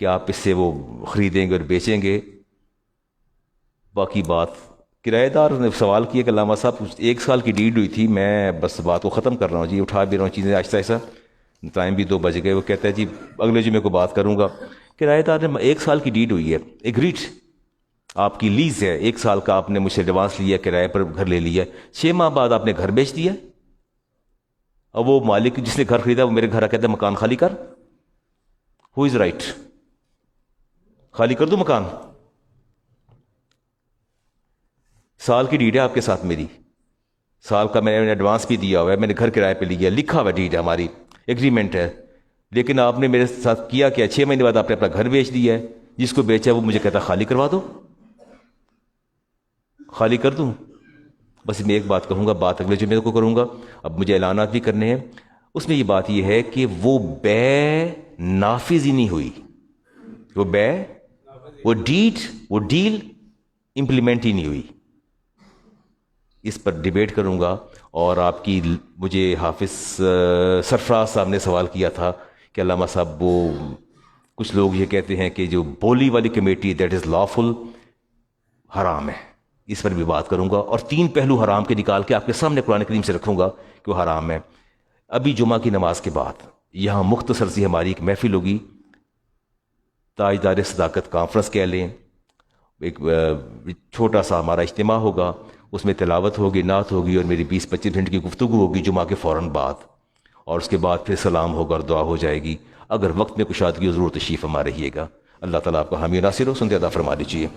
کہ آپ اس سے وہ خریدیں گے اور بیچیں گے. باقی بات کرایہ دار نے سوال کیا کہ علامہ صاحب 1 سال کی ڈیڈ ہوئی تھی, میں بس بات کو ختم کر رہا ہوں جی, اٹھا بھی رہا ہوں چیزیں آہستہ آہستہ, ٹائم بھی 2 بج گئے. وہ کہتا ہے جی اگلے جمعے کو بات کروں گا. کرایہ دار نے 1 سال کی ڈیڈ ہوئی ہے, ایگریڈ, آپ کی لیز ہے, 1 سال کا آپ نے مجھ سے ایڈوانس لیا, کرایہ پر گھر لے لیا, 6 ماہ بعد آپ نے گھر بیچ دیا. اب وہ مالک جس نے گھر خریدا وہ میرے گھر آ کہتا ہے مکان خالی کر. ہو از رائٹ؟ خالی کر دوں مکان؟ سال کی ڈیڈ ہے آپ کے ساتھ میری، سال کا میں نے ایڈوانس بھی دیا ہوا ہے، میں نے گھر کرائے پہ لیا، لکھا ہوا ڈیڈ ہے، ہماری ایگریمنٹ ہے. لیکن آپ نے میرے ساتھ کیا 6 مہینے بعد آپ نے اپنا گھر بیچ دیا ہے. جس کو بیچا وہ مجھے کہتا خالی کروا دو. خالی کر دوں؟ بس میں ایک بات کہوں گا، بات اگلے جمعے کو کروں گا، اب مجھے اعلانات بھی کرنے ہیں. اس میں یہ بات یہ ہے کہ وہ بے نافذ ہی نہیں ہوئی، وہ ڈیل امپلیمنٹ ہی نہیں ہوئی. اس پر ڈیبیٹ کروں گا. اور آپ کی مجھے حافظ سرفراز صاحب نے سوال کیا تھا کہ علامہ صاحب وہ کچھ لوگ یہ کہتے ہیں کہ جو بولی والی کمیٹی دیٹ از لافل حرام ہے. اس پر بھی بات کروں گا اور 3 پہلو حرام کے نکال کے آپ کے سامنے قرآن کریم سے رکھوں گا کہ وہ حرام ہے. ابھی جمعہ کی نماز کے بعد یہاں مختصر سی ہماری ایک محفل ہوگی، تاجدار صداقت کانفرنس کہہ لیں. ایک چھوٹا سا ہمارا اجتماع ہوگا، اس میں تلاوت ہوگی، نعت ہوگی اور میری 20-25 منٹ کی گفتگو ہوگی جمعہ کے فوراً بعد. اور اس کے بعد پھر سلام ہوگا اور دعا ہو جائے گی. اگر وقت میں کشادگی ضرور تشریف فرما رہیے گا. اللہ تعالیٰ آپ کا حامی و ناصر ہو. سنتے ادا فرما لیجیے.